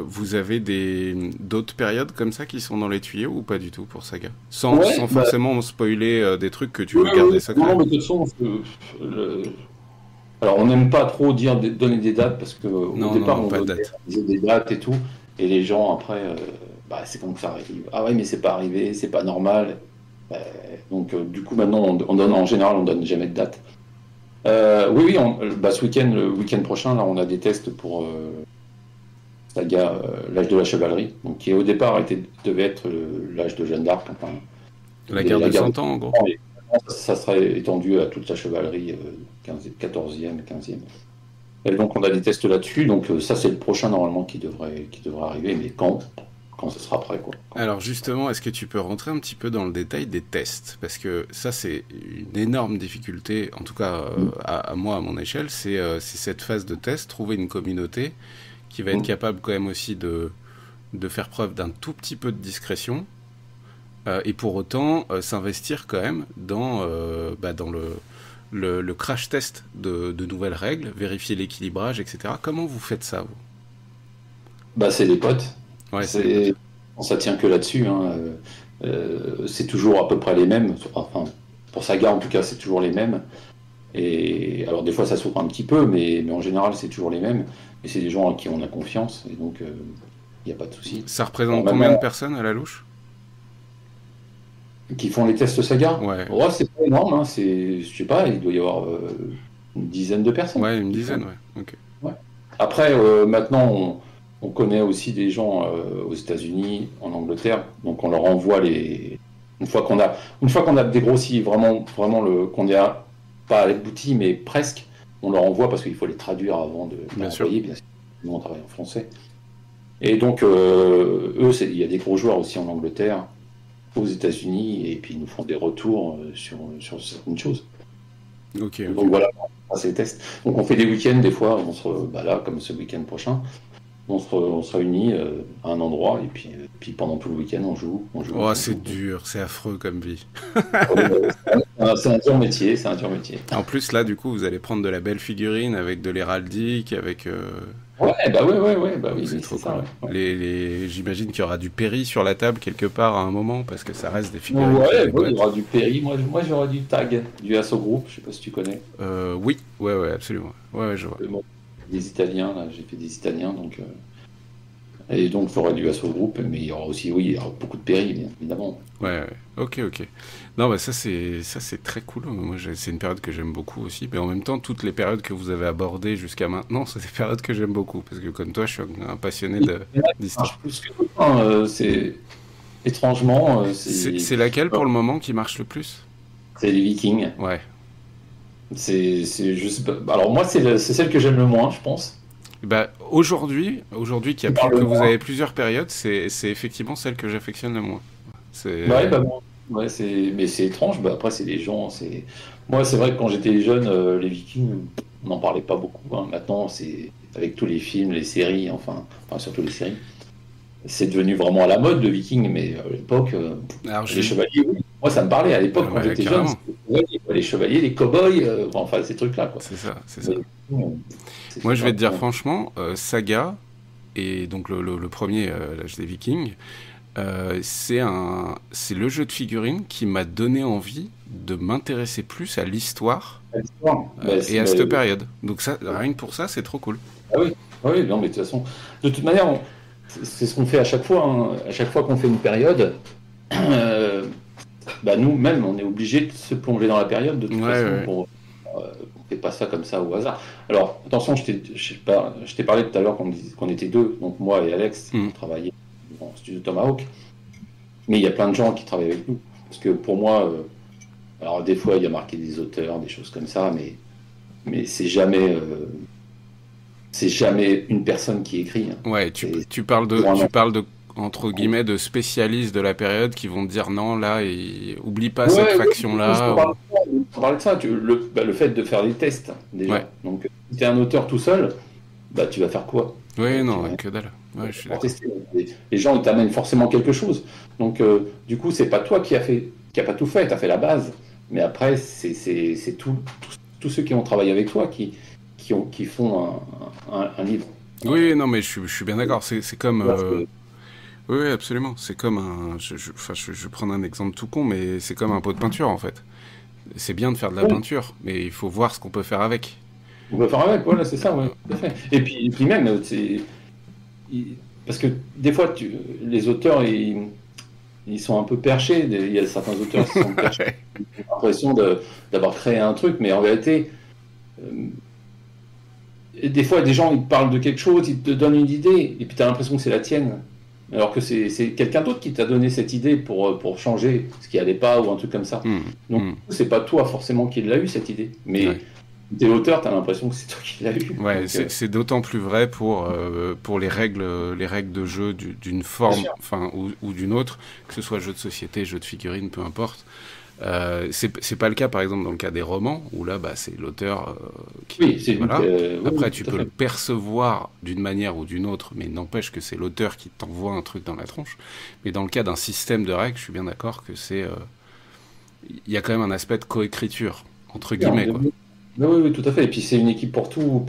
vous avez d'autres périodes comme ça qui sont dans les tuyaux ou pas du tout pour Saga? Ouais, Sans bah, forcément spoiler des trucs que tu oui, veux oui, garder oui. Non, secrets. mais de toute façon, le- alors on n'aime pas trop donner des dates parce qu'au Non, non, départ, non, on pas de donnait date. des dates et tout, et les gens après, bah, c'est quand que ça arrive. Ah ouais, mais c'est pas arrivé, c'est pas normal. Euh, donc, du coup, maintenant, on donne, en général, on donne jamais de date. Oui, oui, bah, le week-end prochain, là, on a des tests pour Saga, l'âge de la chevalerie, donc qui au départ devait être l'âge de Jeanne d'Arc, enfin, La guerre la de guerre de 100 ans, en gros. 100 ans, et ça serait étendu à toute la chevalerie, 15, 14e, 15e. Et donc, on a des tests là-dessus, donc ça, c'est le prochain normalement qui devrait arriver, mais quand ce sera prêt, quoi. Alors justement, est-ce que tu peux rentrer un petit peu dans le détail des tests? Parce que ça, c'est une énorme difficulté, en tout cas Mm. à moi, à mon échelle, c'est cette phase de test, trouver une communauté qui va être Mm. capable quand même aussi de faire preuve d'un tout petit peu de discrétion, et pour autant s'investir quand même dans le crash test de nouvelles règles, vérifier l'équilibrage, etc. Comment vous faites ça, vous? Bah, c'est les potes. Ouais, c'est les C'est, potes. ça tient que là-dessus, hein. C'est toujours à peu près les mêmes. Enfin, pour Saga, en tout cas, c'est toujours les mêmes. Et alors, des fois, ça s'ouvre un petit peu, mais en général, c'est toujours les mêmes. Et c'est des gens en qui on a confiance, et donc, il n'y a pas de souci. Ça Alors, représente combien de maintenant, personnes à la louche? qui font les tests Saga, Ouais, ouais, c'est pas énorme, hein. Je sais pas, il doit y avoir une dizaine de personnes ouais, une qui font. dizaine, ouais. Ok. Ouais. Après, maintenant, on connaît aussi des gens aux États-Unis, en Angleterre, donc on leur envoie les. Une fois qu'on a dégrossi vraiment, vraiment qu'on est pas à l'abouti, mais presque, on leur envoie parce qu'il faut les traduire avant de Bien sûr. l'envoyer, bien sûr. Nous, on travaille en français. Et donc, eux, il y a des gros joueurs aussi en Angleterre, aux États-Unis, et puis ils nous font des retours sur certaines choses. Ok, Donc ok. voilà, on passe les tests. Donc on fait des week-ends, des fois, bah là, comme ce week-end prochain, on se réunit à un endroit, et puis pendant tout le week-end, on joue, on joue, Oh, on c'est joue. dur, c'est affreux comme vie. C'est un dur métier, c'est un dur métier. En plus, là, du coup, vous allez prendre de la belle figurine avec de l'héraldique, avec. Ouais, bah ouais, ouais, ouais, bah Donc oui, c'est oui, trop c'est ça, cool. ouais. J'imagine qu'il y aura du péri sur la table quelque part à un moment, parce que ça reste des figurines qui se Ouais, ouais, il y déboîtent. aura du Perry, moi j'aurai du Tag, du Asso Group, je sais pas si tu connais. Oui, ouais, ouais, absolument. Ouais, ouais, je vois. Bon, des Italiens, là, j'ai fait des Italiens, donc Et donc, j'aurais dû Assaut Group, mais il y aura aussi, oui, il y aura beaucoup de péris, bien évidemment. Ouais, ouais. Ok, ok. Non, bah ça c'est très cool. Moi, c'est une période que j'aime beaucoup aussi. Mais en même temps, toutes les périodes que vous avez abordées jusqu'à maintenant, c'est des périodes que j'aime beaucoup. Parce que comme toi, je suis un passionné Il y en a qui d'histoire. marchent plus que d'autres, hein, c'est étrangement, C'est laquelle pour le moment qui marche le plus? c'est les Vikings. Ouais. Je sais pas. Alors moi, c'est celle que j'aime le moins, je pense. Bah, aujourd'hui Qui parle que le vous moins. avez plusieurs périodes, c'est effectivement celle que j'affectionne le moins. Ouais, C'est... bah bon. Ouais, mais c'est étrange. Bah, après, c'est des gens. Moi, c'est vrai que quand j'étais jeune, les Vikings, on n'en parlait pas beaucoup, hein. Maintenant, c'est avec tous les films, les séries, enfin surtout les séries. C'est devenu vraiment à la mode de Vikings, mais à l'époque, Alors, les chevaliers, oui. Moi, ça me parlait. À l'époque, quand ouais, j'étais jeune, carrément. c'était les chevaliers, les cow-boys, enfin ces trucs-là, quoi. C'est ça, c'est ça. Mais, c'est Moi, je vais super te dire bon. franchement, Saga, et donc le premier, l'âge des Vikings, c'est le jeu de figurines qui m'a donné envie de m'intéresser plus à l'histoire L'histoire, et à cette période. Donc ça, rien que pour ça, c'est trop cool. ah oui, ah oui, non, mais de toute manière, c'est ce qu'on fait à chaque fois, hein. À chaque fois qu'on fait une période, euh, bah nous-mêmes, on est obligé de se plonger dans la période de Ouais, toute ouais, façon. ouais. On fait pas ça comme ça au hasard. Alors, attention, je t'ai parlé tout à l'heure qu'on était deux, donc moi et Alex, Hmm. on travaillait dans le studio Tomahawk, mais il y a plein de gens qui travaillent avec nous. Parce que pour moi, alors des fois, il y a marqué des auteurs, des choses comme ça, mais c'est jamais une personne qui écrit, hein. Ouais, C'est tu vraiment parles de, entre guillemets, de spécialistes de la période qui vont te dire non, là, oublie pas cette ouais, oui, faction-là. Ou... on parlait de ça, le fait de faire des tests, Ouais. déjà. Donc, si tu es un auteur tout seul, bah, tu vas faire quoi? Ouais, Tu non, vas rien que dalle. Ouais, je suis pour d'accord. tester. Les gens, ils t'amènent forcément quelque chose. Donc, du coup, c'est pas toi qui a pas tout fait, tu as fait la base. Mais après, c'est tous ceux qui ont travaillé avec toi qui font un livre. Oui, non, mais je suis bien d'accord. C'est comme. Parce que- Oui, oui, absolument. C'est comme un. Enfin, je vais prendre un exemple tout con, mais c'est comme un pot de peinture en fait. C'est bien de faire de la ouais, peinture, mais il faut voir ce qu'on peut faire avec. on va faire avec, voilà, c'est ça, ouais, tout à fait. Et puis même, il- parce que des fois, les auteurs, ils sont un peu perchés. Il y a certains auteurs qui sont perchés. Ouais. Ils ont l'impression d'avoir créé un truc, mais en vérité, euh, et des fois, des gens, ils te parlent de quelque chose, ils te donnent une idée, et puis tu as l'impression que c'est la tienne. Alors que c'est quelqu'un d'autre qui t'a donné cette idée pour changer ce qui allait pas ou un truc comme ça. Hmm, Donc, hmm. c'est pas toi forcément qui l'a eu, cette idée. Mais Ouais, t'es l'auteur, t'as l'impression que c'est toi qui l'as eu. ouais, Donc, c'est d'autant plus vrai pour les règles de jeu d'une bien forme, sûr. enfin, ou d'une autre, que ce soit jeu de société, jeu de figurines, peu importe. C'est pas le cas, par exemple, dans le cas des romans, où là, bah, c'est l'auteur Oui, c'est lui. Voilà. Oui, Après, oui, tu tout à peux le fait. percevoir d'une manière ou d'une autre, mais n'empêche que c'est l'auteur qui t'envoie un truc dans la tronche. Mais dans le cas d'un système de règles, je suis bien d'accord que il y a quand même un aspect de coécriture, entre Oui, guillemets, quoi. oui, oui, oui, tout à fait. Et puis c'est une équipe pour tout.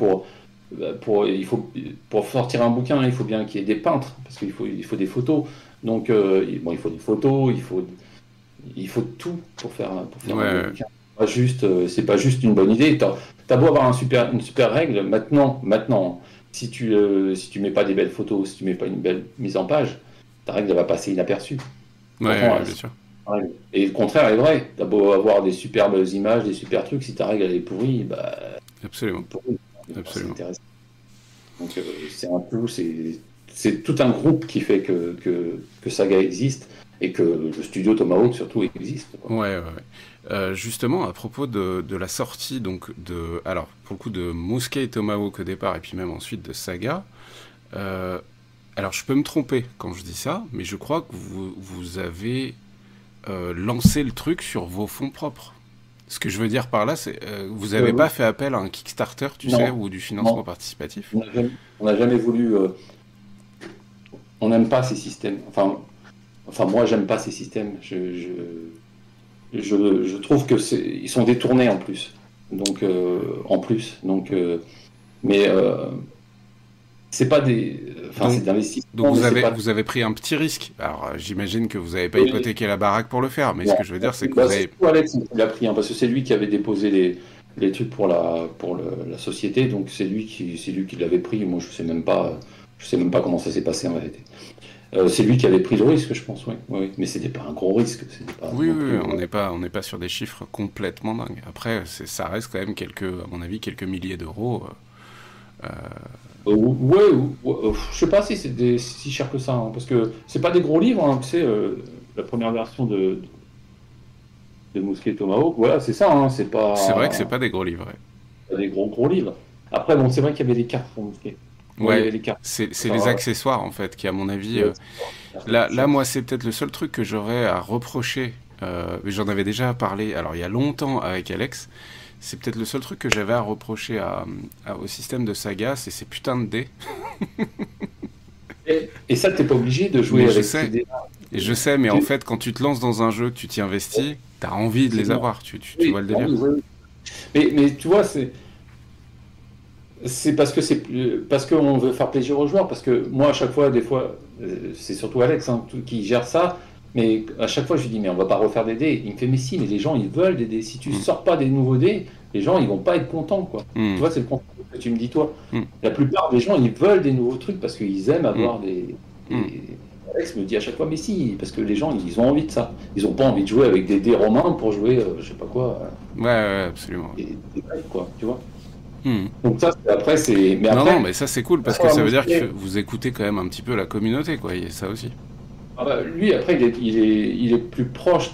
Pour sortir un bouquin, il faut bien qu'il y ait des peintres, parce qu'il faut des photos. Donc, bon, il faut des photos, il faut tout pour faire un bon Ouais, bouquin. C'est pas juste une bonne idée. T'as beau avoir une super règle, maintenant, si tu mets pas des belles photos, si tu mets pas une belle mise en page, ta règle elle va passer inaperçue. ouais, Pourtant, ouais, bien sûr. règle. Et le contraire est vrai. T'as beau avoir des superbes images, des super trucs, si ta règle elle est pourrie, bah, elle Absolument, est pourrie. C'est absolument. intéressant. Donc, c'est un tout, c'est tout un groupe qui fait que Saga existe et que le studio Tomahawk surtout existe, quoi. Ouais, ouais, ouais. Justement, à propos de la sortie, donc alors pour le coup de Mousquet et Tomahawk au départ, et puis même ensuite de Saga. euh, alors je peux me tromper quand je dis ça, mais je crois que vous avez lancé le truc sur vos fonds propres. Ce que je veux dire par là, c'est vous avez Oui. pas fait appel à un Kickstarter, tu sais, Non, ou du financement non, participatif. on n'a jamais voulu. On n'aime pas ces systèmes. Enfin, moi, j'aime pas ces systèmes. Je trouve que ils sont détournés en plus. Donc, mais c'est pas des. Enfin, c'est Donc, de l'investissement, mais c'est pas. vous avez pris un petit risque. Alors j'imagine que vous n'avez pas Oui, hypothéqué la baraque pour le faire, mais ce bon. que je veux dire, c'est que Bah, vous c'est avez... surtout Alex qui l'a pris, hein, parce que c'est lui qui avait déposé les trucs pour la société. Donc, c'est lui qui l'avait pris. Moi, je sais même pas. Je sais même pas comment ça s'est passé en vérité. C'est lui qui avait pris le risque, je pense, oui. Oui. Mais c'était pas un gros risque. C'était pas Oui, non oui, plus, on n'est pas sur des chiffres complètement dingues. Après, ça reste quand même à mon avis, quelques milliers d'euros. Euh, ouais, je sais pas si c'est si cher que ça, hein, parce que c'est pas des gros livres, hein, tu sais, la première version de Mousquet Tomahawk, voilà, c'est ça, hein, c'est c'est vrai que c'est pas, pas des gros livres. pas des gros livres. Après, bon, c'est vrai qu'il y avait des cartes pour Mousquet. Ouais, Ouais, il y ouais, avait des cartes. c'est Ça, les accessoires en fait qui, à mon avis, ouais, là, moi, c'est peut-être le seul truc que j'aurais à reprocher. Mais j'en avais déjà parlé, alors il y a longtemps avec Alex. C'est peut-être le seul truc que j'avais à reprocher au système de saga, c'est ces putains de dés. et ça, t'es pas obligé de jouer Mais je avec ces sais, dés. et je sais, mais en fait, quand tu te lances dans un jeu, que tu t'y investis, t'as envie de C'est les bien. avoir. Tu Oui, vois le bah délire. oui, oui, oui. Mais tu vois, c'est parce que parce qu'on veut faire plaisir aux joueurs. Parce que moi, à chaque fois, des fois, c'est surtout Alex hein, qui gère ça. Mais à chaque fois, je lui dis, mais on va pas refaire des dés. Il me fait, mais si, mais les gens, ils veulent des dés. Si tu Mm, sors pas des nouveaux dés, les gens, ils vont pas être contents, quoi. Tu mm, vois, c'est le contraire que tu me dis, toi. mm, La plupart des gens, ils veulent des nouveaux trucs parce qu'ils aiment mm, avoir mm. des- Alex me dit à chaque fois, mais si, parce que les gens, ils ont envie de ça. Ils ont pas envie de jouer avec des dés romains pour jouer, je sais pas quoi, Ouais, ouais, absolument. des grecs, quoi, tu vois. Mm. Donc ça, après, c'est... Mais Non, non, après, mais ça c'est cool parce sur que la ça veut dire que mosquée, vous écoutez quand même un petit peu la communauté, quoi. Il y a ça aussi. ah bah, lui, après, il est plus proche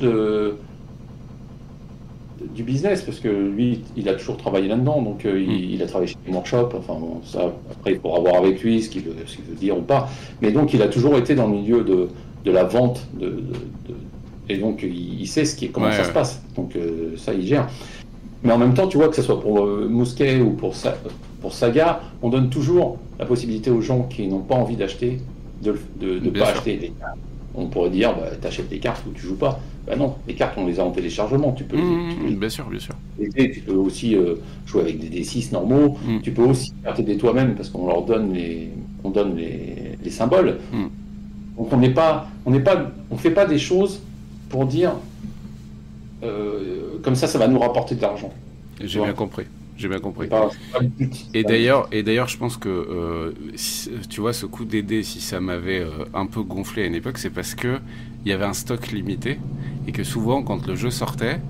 du business parce que lui, il a toujours travaillé là-dedans. Donc, Mm. il a travaillé chez les workshops. Enfin, bon, ça, après, il pourra voir avec lui ce qu'il veut dire ou pas. Mais donc, il a toujours été dans le milieu de la vente. Et donc, il sait Ouais, comment ça se ouais. passe. Donc, ça, il gère. Mais en même temps, tu vois, que ce soit pour Mousquet ou pour Saga, on donne toujours la possibilité aux gens qui n'ont pas envie d'acheter de Bien pas sûr. acheter les cartes. On pourrait dire, bah, t'achètes les cartes ou tu joues pas. Bah non, les cartes, on les a en téléchargement. Bien sûr, bien sûr. Les dés, tu peux aussi jouer avec des D6 normaux. Mm, Tu peux aussi faire tes dés toi-même parce qu'on leur donne on donne les symboles. mm. Donc on fait pas des choses pour dire, comme ça va nous rapporter de l'argent. Tu J'ai bien vois. compris. J'ai bien compris. C'est pas le but. Et d'ailleurs, je pense que tu vois, ce coup d'aider, si ça m'avait un peu gonflé à une époque, c'est parce que il y avait un stock limité et que souvent, quand le jeu sortait,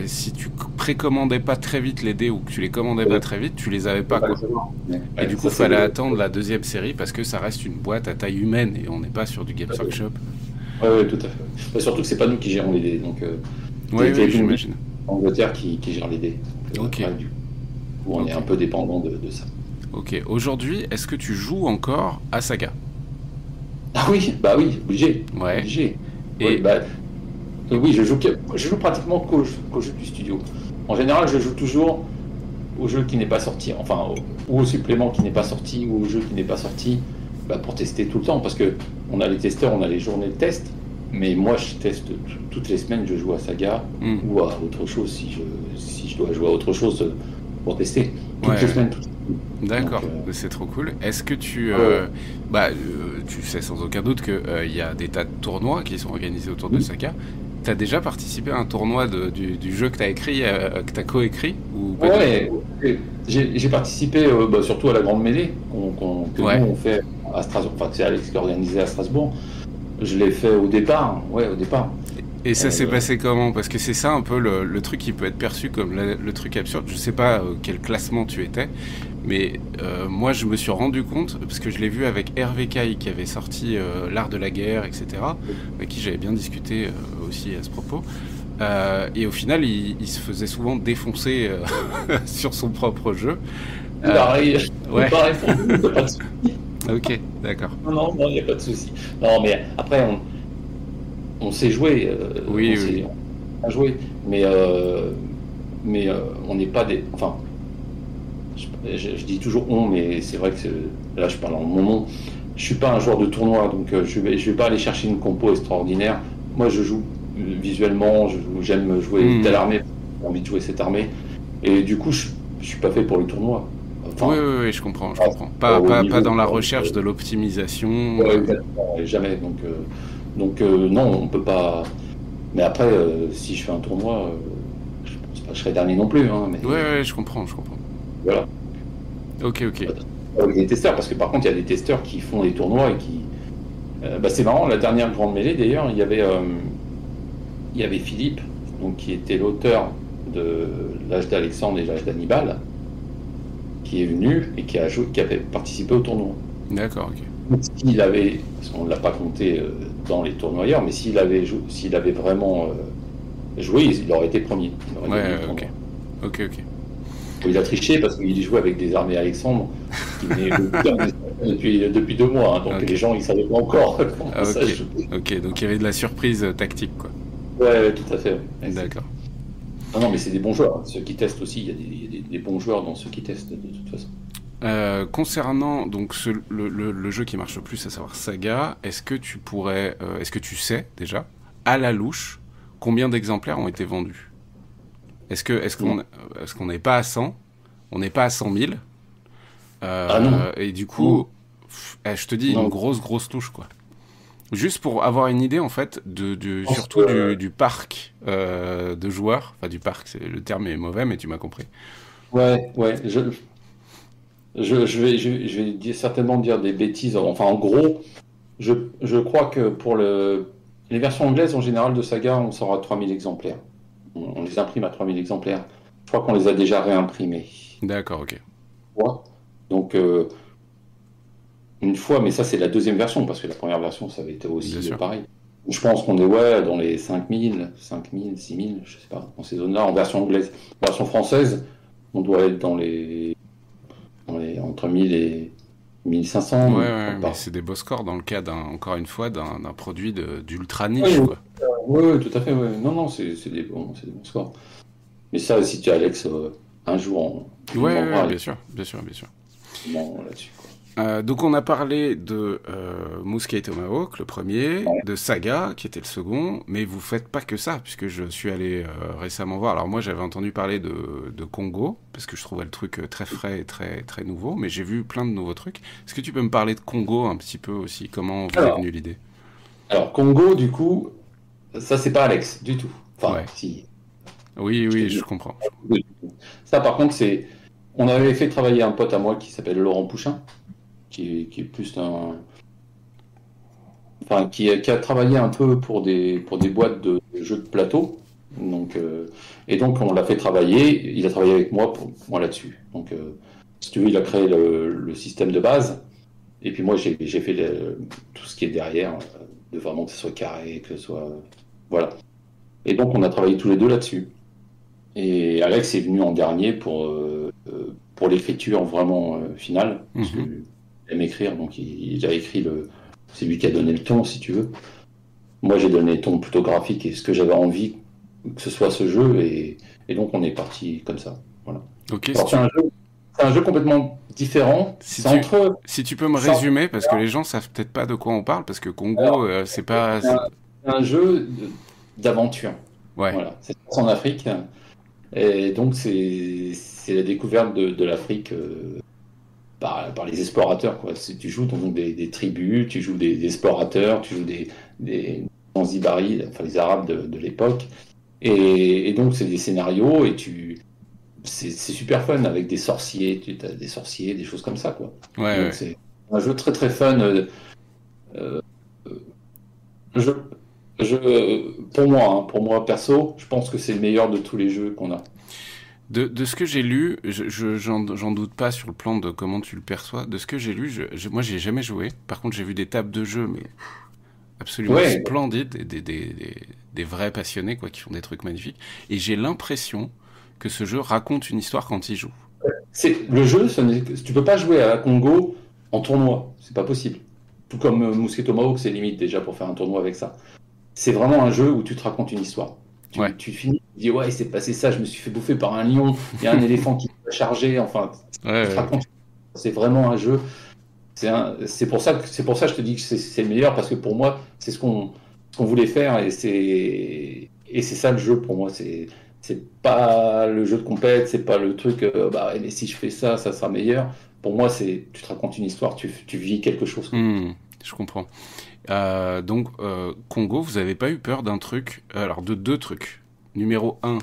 si tu précommandais pas très vite les dés ou que tu les commandais pas très vite, tu les avais Faut pas, pas le quoi. savoir. Et Ouais, du coup, ça c'est fallait attendre la deuxième série parce que ça reste une boîte à taille humaine et on n'est pas sur du Games Workshop. ouais, tout à fait. Bah, surtout que c'est pas nous qui gérons les dés, donc Oui, oui, c'est une j'imagine. Angleterre qui gère les dés. Ok, Ouais, du coup, on est ok, un peu dépendant de ça. ok. Aujourd'hui, est-ce que tu joues encore à Saga? Ah oui, bah oui, obligé, Ouais. obligé. Oui, Et bah oui, je joue pratiquement qu'au jeu du studio. En général, je joue toujours au jeu qui n'est pas sorti, enfin, ou au supplément qui n'est pas sorti, ou au jeu qui n'est pas sorti, bah, pour tester tout le temps, parce que on a les testeurs, on a les journées de test, mais moi, je teste toutes les semaines, je joue à Saga hmm, ou à autre chose si je dois jouer à autre chose pour tester. ouais, Toutes les ouais. semaines, toutes les semaines. Donc, D'accord, c'est trop cool. Est-ce que ouais. tu sais sans aucun doute que il y a des tas de tournois qui sont organisés autour de Oui. Saga. T'as déjà participé à un tournoi du jeu que t'as écrit, que t'as coécrit ou pas du tout? Ouais, j'ai participé bah, surtout à la Grande Mêlée que nous Ouais. on fait à Strasbourg, enfin c'est Alex qui a organisé à Strasbourg. Je l'ai fait au départ, ouais, au départ. Et ça s'est Euh, passé comment? Parce que c'est ça un peu le truc qui peut être perçu comme le truc absurde. Je sais pas quel classement tu étais, mais moi je me suis rendu compte, parce que je l'ai vu avec Hervé Caille qui avait sorti L'Art de la guerre, etc., avec qui j'avais bien discuté aussi à ce propos. Et au final, il se faisait souvent défoncer sur son propre jeu. Euh, pareil, ouais, pareil pour nous, y a pas de souci. ok, d'accord. Non, il n'y a pas de souci. Non, mais après, on sait jouer, Oui, oui, oui. on a joué, mais on n'est pas des. Enfin, je dis toujours on, mais c'est vrai que là, je parle en mon nom. Je suis pas un joueur de tournoi, donc je vais pas aller chercher une compo extraordinaire. Moi, je joue visuellement, j'aime jouer telle Hmm. armée, j'ai envie de jouer cette armée, et du coup, je suis pas fait pour les tournois. Oui, Enfin, oui, oui, je comprends, je pas comprends. pas au Pas niveau. dans la recherche de l'optimisation. Ouais, exactement, et jamais. Donc non, on peut pas. Mais après, si je fais un tournoi, je pense pas que je serai dernier non plus, hein, mais Ouais, ouais, je comprends, je comprends. voilà. Ok, ok. avec des testeurs, parce que par contre, il y a des testeurs qui font des tournois et qui. C'est marrant, la dernière grande mêlée d'ailleurs, il y avait Philippe, donc, qui était l'auteur de l'âge d'Alexandre et l'âge d'Hannibal, qui est venu et qui a participé au tournoi. D'accord, ok. S'il avait, parce qu'on ne l'a pas compté dans les tournoyeurs, mais s'il avait vraiment joué, il aurait été premier. Ok. Ok. Il a triché parce qu'il jouait avec des armées Alexandre qui venaient depuis 2 mois, hein, donc les gens ils savaient pas encore comment ça jouait. Ok, donc il y avait de la surprise tactique, quoi. Ouais, tout à fait. Ouais. D'accord. Non, mais c'est des bons joueurs. Ceux qui testent aussi, il y a des bons joueurs dans ceux qui testent de toute façon. Concernant donc le jeu qui marche le plus, à savoir Saga, est-ce que tu sais déjà, à la louche, combien d'exemplaires ont été vendus? Est-ce qu'on n'est pas à 100? On n'est pas à 100 000? Non. Et du coup, je te dis, une grosse touche, quoi. Juste pour avoir une idée, en fait, surtout du parc de joueurs. Enfin, du parc, le terme est mauvais, mais tu m'as compris. Ouais. Je vais certainement dire des bêtises. Enfin, en gros, je crois que pour les versions anglaises, en général, de Saga, on sort à 3000 exemplaires. On les imprime à 3000 exemplaires. Je crois qu'on les a déjà réimprimés. D'accord, ok. Ouais. Donc, une fois, mais ça, c'est la deuxième version, parce que la première version, ça avait été aussi pareil. Je pense qu'on est dans les 5000, 6000, je sais pas, dans ces zones-là, en version anglaise. En version française, on doit être dans les entre 1000 et 1500. Ouais, mais c'est des beaux scores dans le cas, encore une fois, d'un produit d'ultra niche, quoi. Oui, tout à fait. Ouais. Non, c'est des bons scores. Mais ça, si tu as Alex, un jour, bien sûr. Là-dessus, quoi. Donc on a parlé de Mousquet Tomahawk, le premier, de Saga, qui était le second, mais vous faites pas que ça, puisque je suis allé récemment voir. Alors moi j'avais entendu parler de Congo, parce que je trouvais le truc très frais et très, très nouveau, mais j'ai vu plein de nouveaux trucs. Est-ce que tu peux me parler de Congo un petit peu aussi? Comment vous est venue l'idée? Alors Congo, du coup, ça c'est pas Alex, du tout. Enfin, si. Oui, je comprends. Ça par contre, on avait fait travailler un pote à moi qui s'appelle Laurent Pouchin, qui est plus qui a travaillé un peu pour des boîtes de jeux de plateau. Donc, et donc on l'a fait travailler, il a travaillé avec moi là-dessus. Donc, si tu veux, il a créé le système de base, et puis moi j'ai fait tout ce qui est derrière, de vraiment que ce soit carré, que ce soit. Voilà. Et donc on a travaillé tous les deux là-dessus. Et Alex est venu en dernier pour l'écriture vraiment finale. Parce que il aime écrire, donc il a écrit c'est lui qui a donné le ton, si tu veux. Moi, j'ai donné le ton plutôt graphique et ce que j'avais envie que ce soit ce jeu, et donc on est parti comme ça. Voilà. Ok. Alors, c'est un jeu complètement différent. Si tu peux me résumer, parce que les gens savent peut-être pas de quoi on parle, parce que Congo, c'est pas. C'est un jeu d'aventure. Ouais. Voilà. C'est en Afrique, et donc c'est la découverte de l'Afrique. Par les explorateurs, quoi. Tu joues donc des tribus, tu joues des explorateurs, tu joues des Zanzibaris, enfin les Arabes de l'époque, et donc c'est des scénarios, et c'est super fun avec des sorciers, tu as des sorciers, des choses comme ça, quoi. Ouais. C'est un jeu très très fun. Pour moi perso, je pense que c'est le meilleur de tous les jeux qu'on a. De ce que j'ai lu, j'en doute pas sur le plan de comment tu le perçois. De ce que j'ai lu, moi j'ai jamais joué. Par contre, j'ai vu des tables de jeu, mais absolument splendides, des vrais passionnés, quoi, qui font des trucs magnifiques. Et j'ai l'impression que ce jeu raconte une histoire quand il joue. Le jeu, tu peux pas jouer à Congo en tournoi, c'est pas possible. Tout comme Mousquet Tomahawk, c'est limite déjà pour faire un tournoi avec ça. C'est vraiment un jeu où tu te racontes une histoire. Tu finis, tu dis il s'est passé ça, je me suis fait bouffer par un lion, il y a un éléphant qui m'a chargé, enfin, c'est vraiment un jeu. C'est pour ça que je te dis que c'est le meilleur, parce que pour moi, c'est ce qu'on voulait faire, et c'est ça le jeu pour moi. C'est pas le jeu de compète, c'est pas le truc, mais si je fais ça, ça sera meilleur. Pour moi, tu te racontes une histoire, tu vis quelque chose. Je comprends. Donc, Congo, vous avez pas eu peur d'un truc, alors de deux trucs. Numéro 1,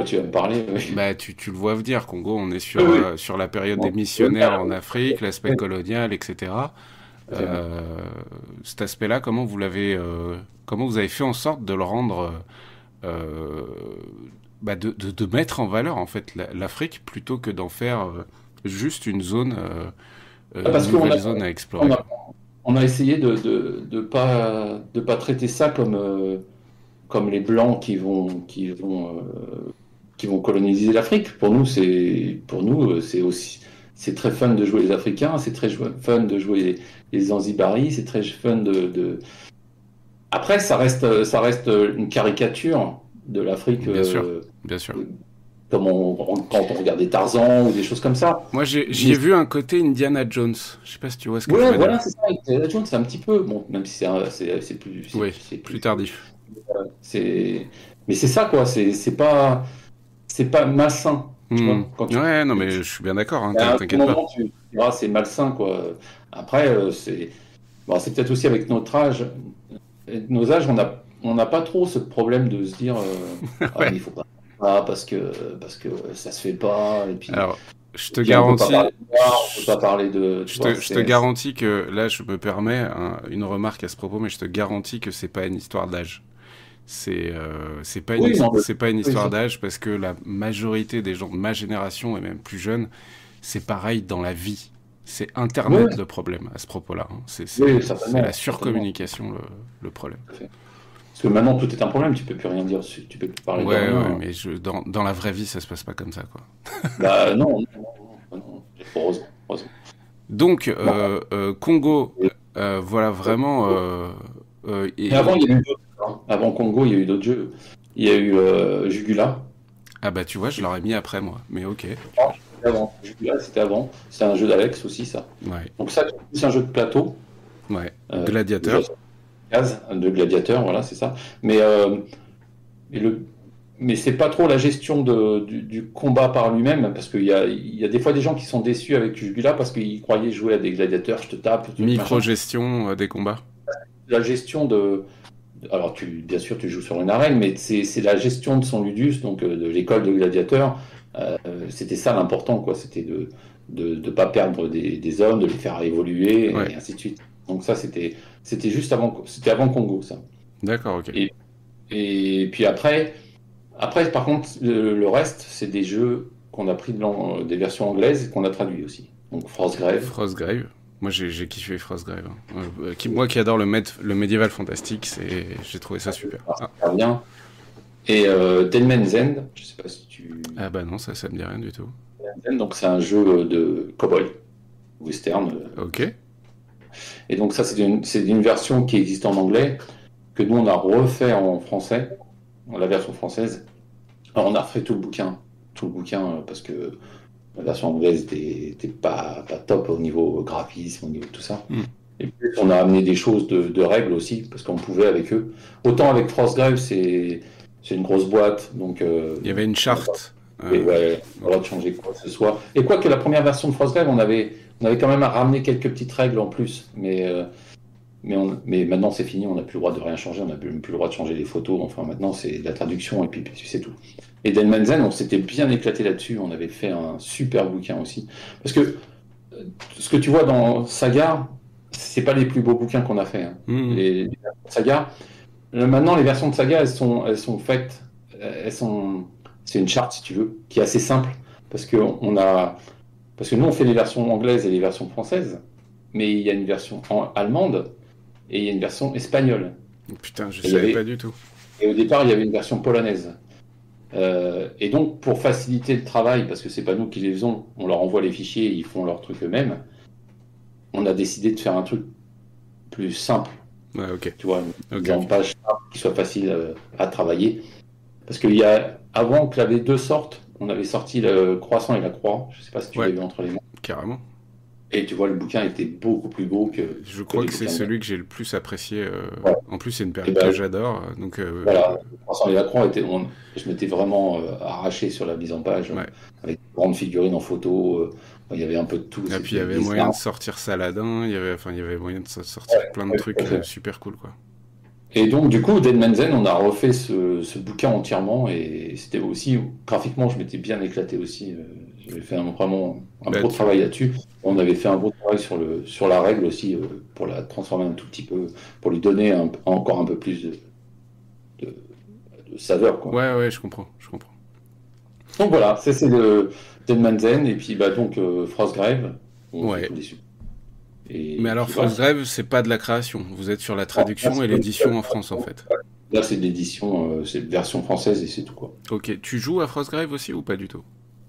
Tu vas me parler. Oui. Bah, tu le vois venir, Congo, on est Oui, oui. sur la période des Bon. missionnaires en Afrique, l'aspect Oui, colonial, etc. c'est vrai. Cet aspect-là, comment vous avez fait en sorte de le rendre, euh, de mettre en valeur en fait l'Afrique plutôt que d'en faire juste une Parce qu'on a, nouvelle zone à explorer, on a, quoi. on a essayé de pas traiter ça comme, comme les Blancs qui vont coloniser l'Afrique. Pour nous, c'est aussi, c'est très fun de jouer les Africains, c'est très fun de jouer les Zanzibaris, c'est très fun Après, ça reste une caricature de l'Afrique, Bien sûr, bien sûr. comme quand on regardait Tarzan ou des choses comme ça. Moi, j'y Mais ai vu un côté Indiana Jones. Je sais pas si tu vois ce que je ouais, veux dire. voilà, c'est ça. Indiana Jones, c'est un petit peu, bon, même si Oui, c'est plus plus, tardif. c'est, mais c'est ça quoi. C'est pas malsain, tu Hmm. vois. Quand Ouais, non, mais je suis bien d'accord, hein, il y a un t'inquiète pas. moment, tu diras c'est malsain quoi. Après, c'est peut-être aussi avec notre âge, nos âges, on n'a pas trop ce problème de se dire ah mais Ouais. il faut pas ah, parce que ça se fait pas et Alors, je te puis on peut pas garantis, parler de noir, on peut pas parler de, tu vois, je te garantis que là, je me permets une remarque à ce propos, mais je te garantis que c'est pas une histoire d'âge. oui non, C'est pas une oui, histoire d'âge parce que la majorité des gens de ma génération et même plus jeunes, c'est pareil dans la vie. C'est oui, Internet le problème à ce propos-là, hein. oui, C'est la certainement, certainement. surcommunication le problème. Tout à fait. Parce que maintenant tout est un problème, tu peux plus rien dire, tu peux plus parler de Ouais, ouais, rien. mais dans la vraie vie, ça se passe pas comme ça, quoi. Bah non, non, heureusement, heureusement. Donc, Non. Congo, Et, voilà vraiment. mais avant, il y a eu d'autres. Hein. Avant Congo, il y a eu d'autres jeux. Il y a eu Jugula. Ah bah tu vois, je l'aurais mis après moi, mais ok. Non, c'était avant. Jugula, c'était avant. C'est un jeu d'Alex aussi, ça. Ouais, Donc ça, c'est un jeu de plateau. ouais. Déjà Gladiateur. sur case, de gladiateur, voilà, c'est ça. Mais, mais, mais c'est pas trop la gestion du combat par lui-même, parce il y a des fois des gens qui sont déçus avec Jugula parce qu'ils croyaient jouer à des gladiateurs, je te tape, truc, machin. Micro-gestion des combats. La gestion alors, bien sûr, tu joues sur une arène, mais c'est la gestion de son ludus, donc de l'école de gladiateurs. C'était ça l'important, quoi. C'était de pas perdre des hommes, de les faire évoluer, Ouais, et ainsi de suite. Donc ça, c'était juste avant, c'était avant Congo, ça. d'accord, ok. Et, et puis après, par contre, le reste, c'est des jeux qu'on a pris des versions anglaises et qu'on a traduit aussi. Donc Frostgrave. Frostgrave. Moi j'ai kiffé Frostgrave, hein. Moi qui adore le médiéval fantastique, j'ai trouvé ça super. Ah. Super bien. Et Dead Man's End, je sais pas si tu... Ah bah non, ça me dit rien du tout. Donc c'est un jeu de cowboy western. Ok. Et donc ça c'est une version qui existe en anglais que nous on a refait en français, la version française. Alors on a refait tout le bouquin parce que la version anglaise était pas top au niveau graphisme, au niveau de tout ça. Hmm. Et puis on a amené des choses de règles aussi parce qu'on pouvait avec eux. Autant avec Frostgrave c'est une grosse boîte donc Il y avait une on n'a pas charte. et ouais, on Ok. va changer quoi que ce soit. Et quoi que la première version de Frostgrave, on avait quand même ramené quelques petites règles en plus, mais maintenant c'est fini, on n'a plus le droit de rien changer, on n'a plus le droit de changer les photos. Enfin maintenant c'est de la traduction et puis c'est tout. Et Dead Man's End, on s'était bien éclaté là-dessus, on avait fait un super bouquin aussi. Parce que ce que tu vois dans Saga, c'est pas les plus beaux bouquins qu'on a fait. Hein. Hmm. Les versions de Saga, maintenant les versions de Saga, elles sont faites, c'est une charte si tu veux, qui est assez simple parce que parce que nous on fait les versions anglaises et les versions françaises, mais il y a une version allemande et il y a une version espagnole. Putain, je Et, il y savais avait, pas du tout. et au départ il y avait une version polonaise. Et donc, pour faciliter le travail, parce que c'est pas nous qui les faisons, on leur envoie les fichiers et ils font leur truc eux-mêmes, on a décidé de faire un truc plus simple, Ouais, ok. tu vois, une Ok, mise en ok. page simple, qui soit facile à travailler. Parce avant qu'il y avait deux sortes, on avait sorti le croissant et la croix, je sais pas si tu l'as Ouais, vu entre les mains, carrément. et tu vois, le bouquin était beaucoup plus beau Je que crois les que c'est bouquins de... celui que j'ai le plus apprécié. Ouais. En plus, c'est une Et période que ben, j'adore. Donc, voilà, le croissant et la croix, je m'étais vraiment arraché sur la mise en page, ouais. avec de grandes figurines en photo, il y avait un peu de tout, Et puis, il y c'était avait des moyen de sortir Saladin. Il y avait moyen de sortir plein de trucs arbres. super cool, quoi. Et donc, du coup, Dead Man's End, on a refait ce bouquin entièrement et c'était aussi, graphiquement, je m'étais bien éclaté aussi. J'avais fait vraiment un Bah, gros travail là-dessus. On avait fait un gros travail sur la règle aussi pour la transformer un tout petit peu, pour lui donner encore un peu plus de, de saveur, quoi. ouais, je comprends, je comprends. Donc voilà, ça c'est le Dead Man's End et puis bah, donc Frostgrave, on fait Ouais. tous les supports. Mais Et alors, puis voilà. Frostgrave, c'est pas de la création. Vous êtes sur la traduction et l'édition en France, en fait. Là, c'est de l'édition, c'est une version française et c'est tout, quoi. Ok, tu joues à Frostgrave aussi ou pas du tout?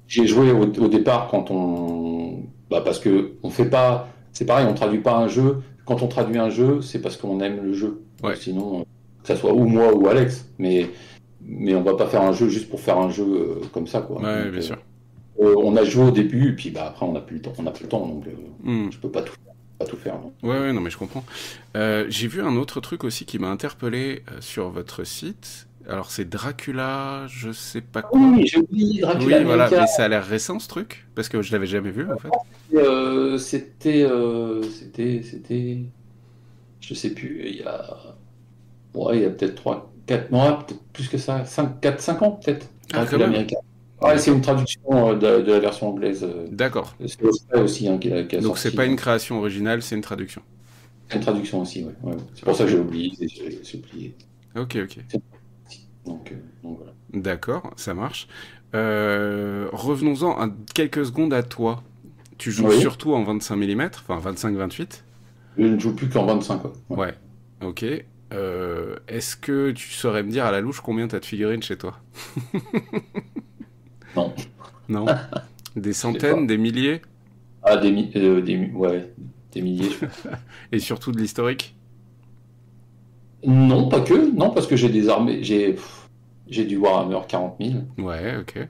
J'ai joué au départ quand on. Bah parce que on fait pas. C'est pareil, on traduit pas un jeu. Quand on traduit un jeu, c'est parce qu'on aime le jeu. Ouais, Sinon, que ça soit ou moi ou Alex. Mais on va pas faire un jeu juste pour faire un jeu comme ça, quoi. ouais, Donc, bien sûr. on a joué au début, et puis bah, après, on n'a plus le temps. On n'a plus le temps, donc Hmm. je peux pas tout faire. Pas tout faire, non. Ouais, non, mais je comprends. J'ai vu un autre truc aussi qui m'a interpellé sur votre site. Alors, c'est Dracula, je sais pas quoi. Oui, j'ai oublié Dracula Oui, voilà, America. mais ça a l'air récent ce truc, parce que je l'avais jamais vu en fait. C'était. Je sais plus, ouais, il y a peut-être 3 4 non, peut-être plus que ça, 5 4 5 ans peut-être, Ah, quand Dracula même. américain. Ouais, c'est D'accord. une traduction de la version anglaise. D'accord. C'est Osprey aussi hein, qui a Donc, c'est sorti. pas une création originale, c'est une traduction. C'est une traduction aussi, ouais. Ouais. C'est pour ça que Ok. j'ai oublié. J'ai oublié. Ok, ok. Donc voilà. D'accord, ça marche. Revenons-en quelques secondes à toi. Tu joues Oui, surtout en 25 mm, enfin 25-28. je ne joue plus qu'en 25, quoi. Ouais. Ouais. Ok. Est-ce que tu saurais me dire à la louche combien t'as de figurines chez toi? Non, Non? Des je sais pas. centaines, des milliers? Ah, ouais, des milliers, je pense. Et surtout de l'historique? Non, pas que. Non, parce que j'ai des armées. J'ai du Warhammer 40 000. Ouais, ok.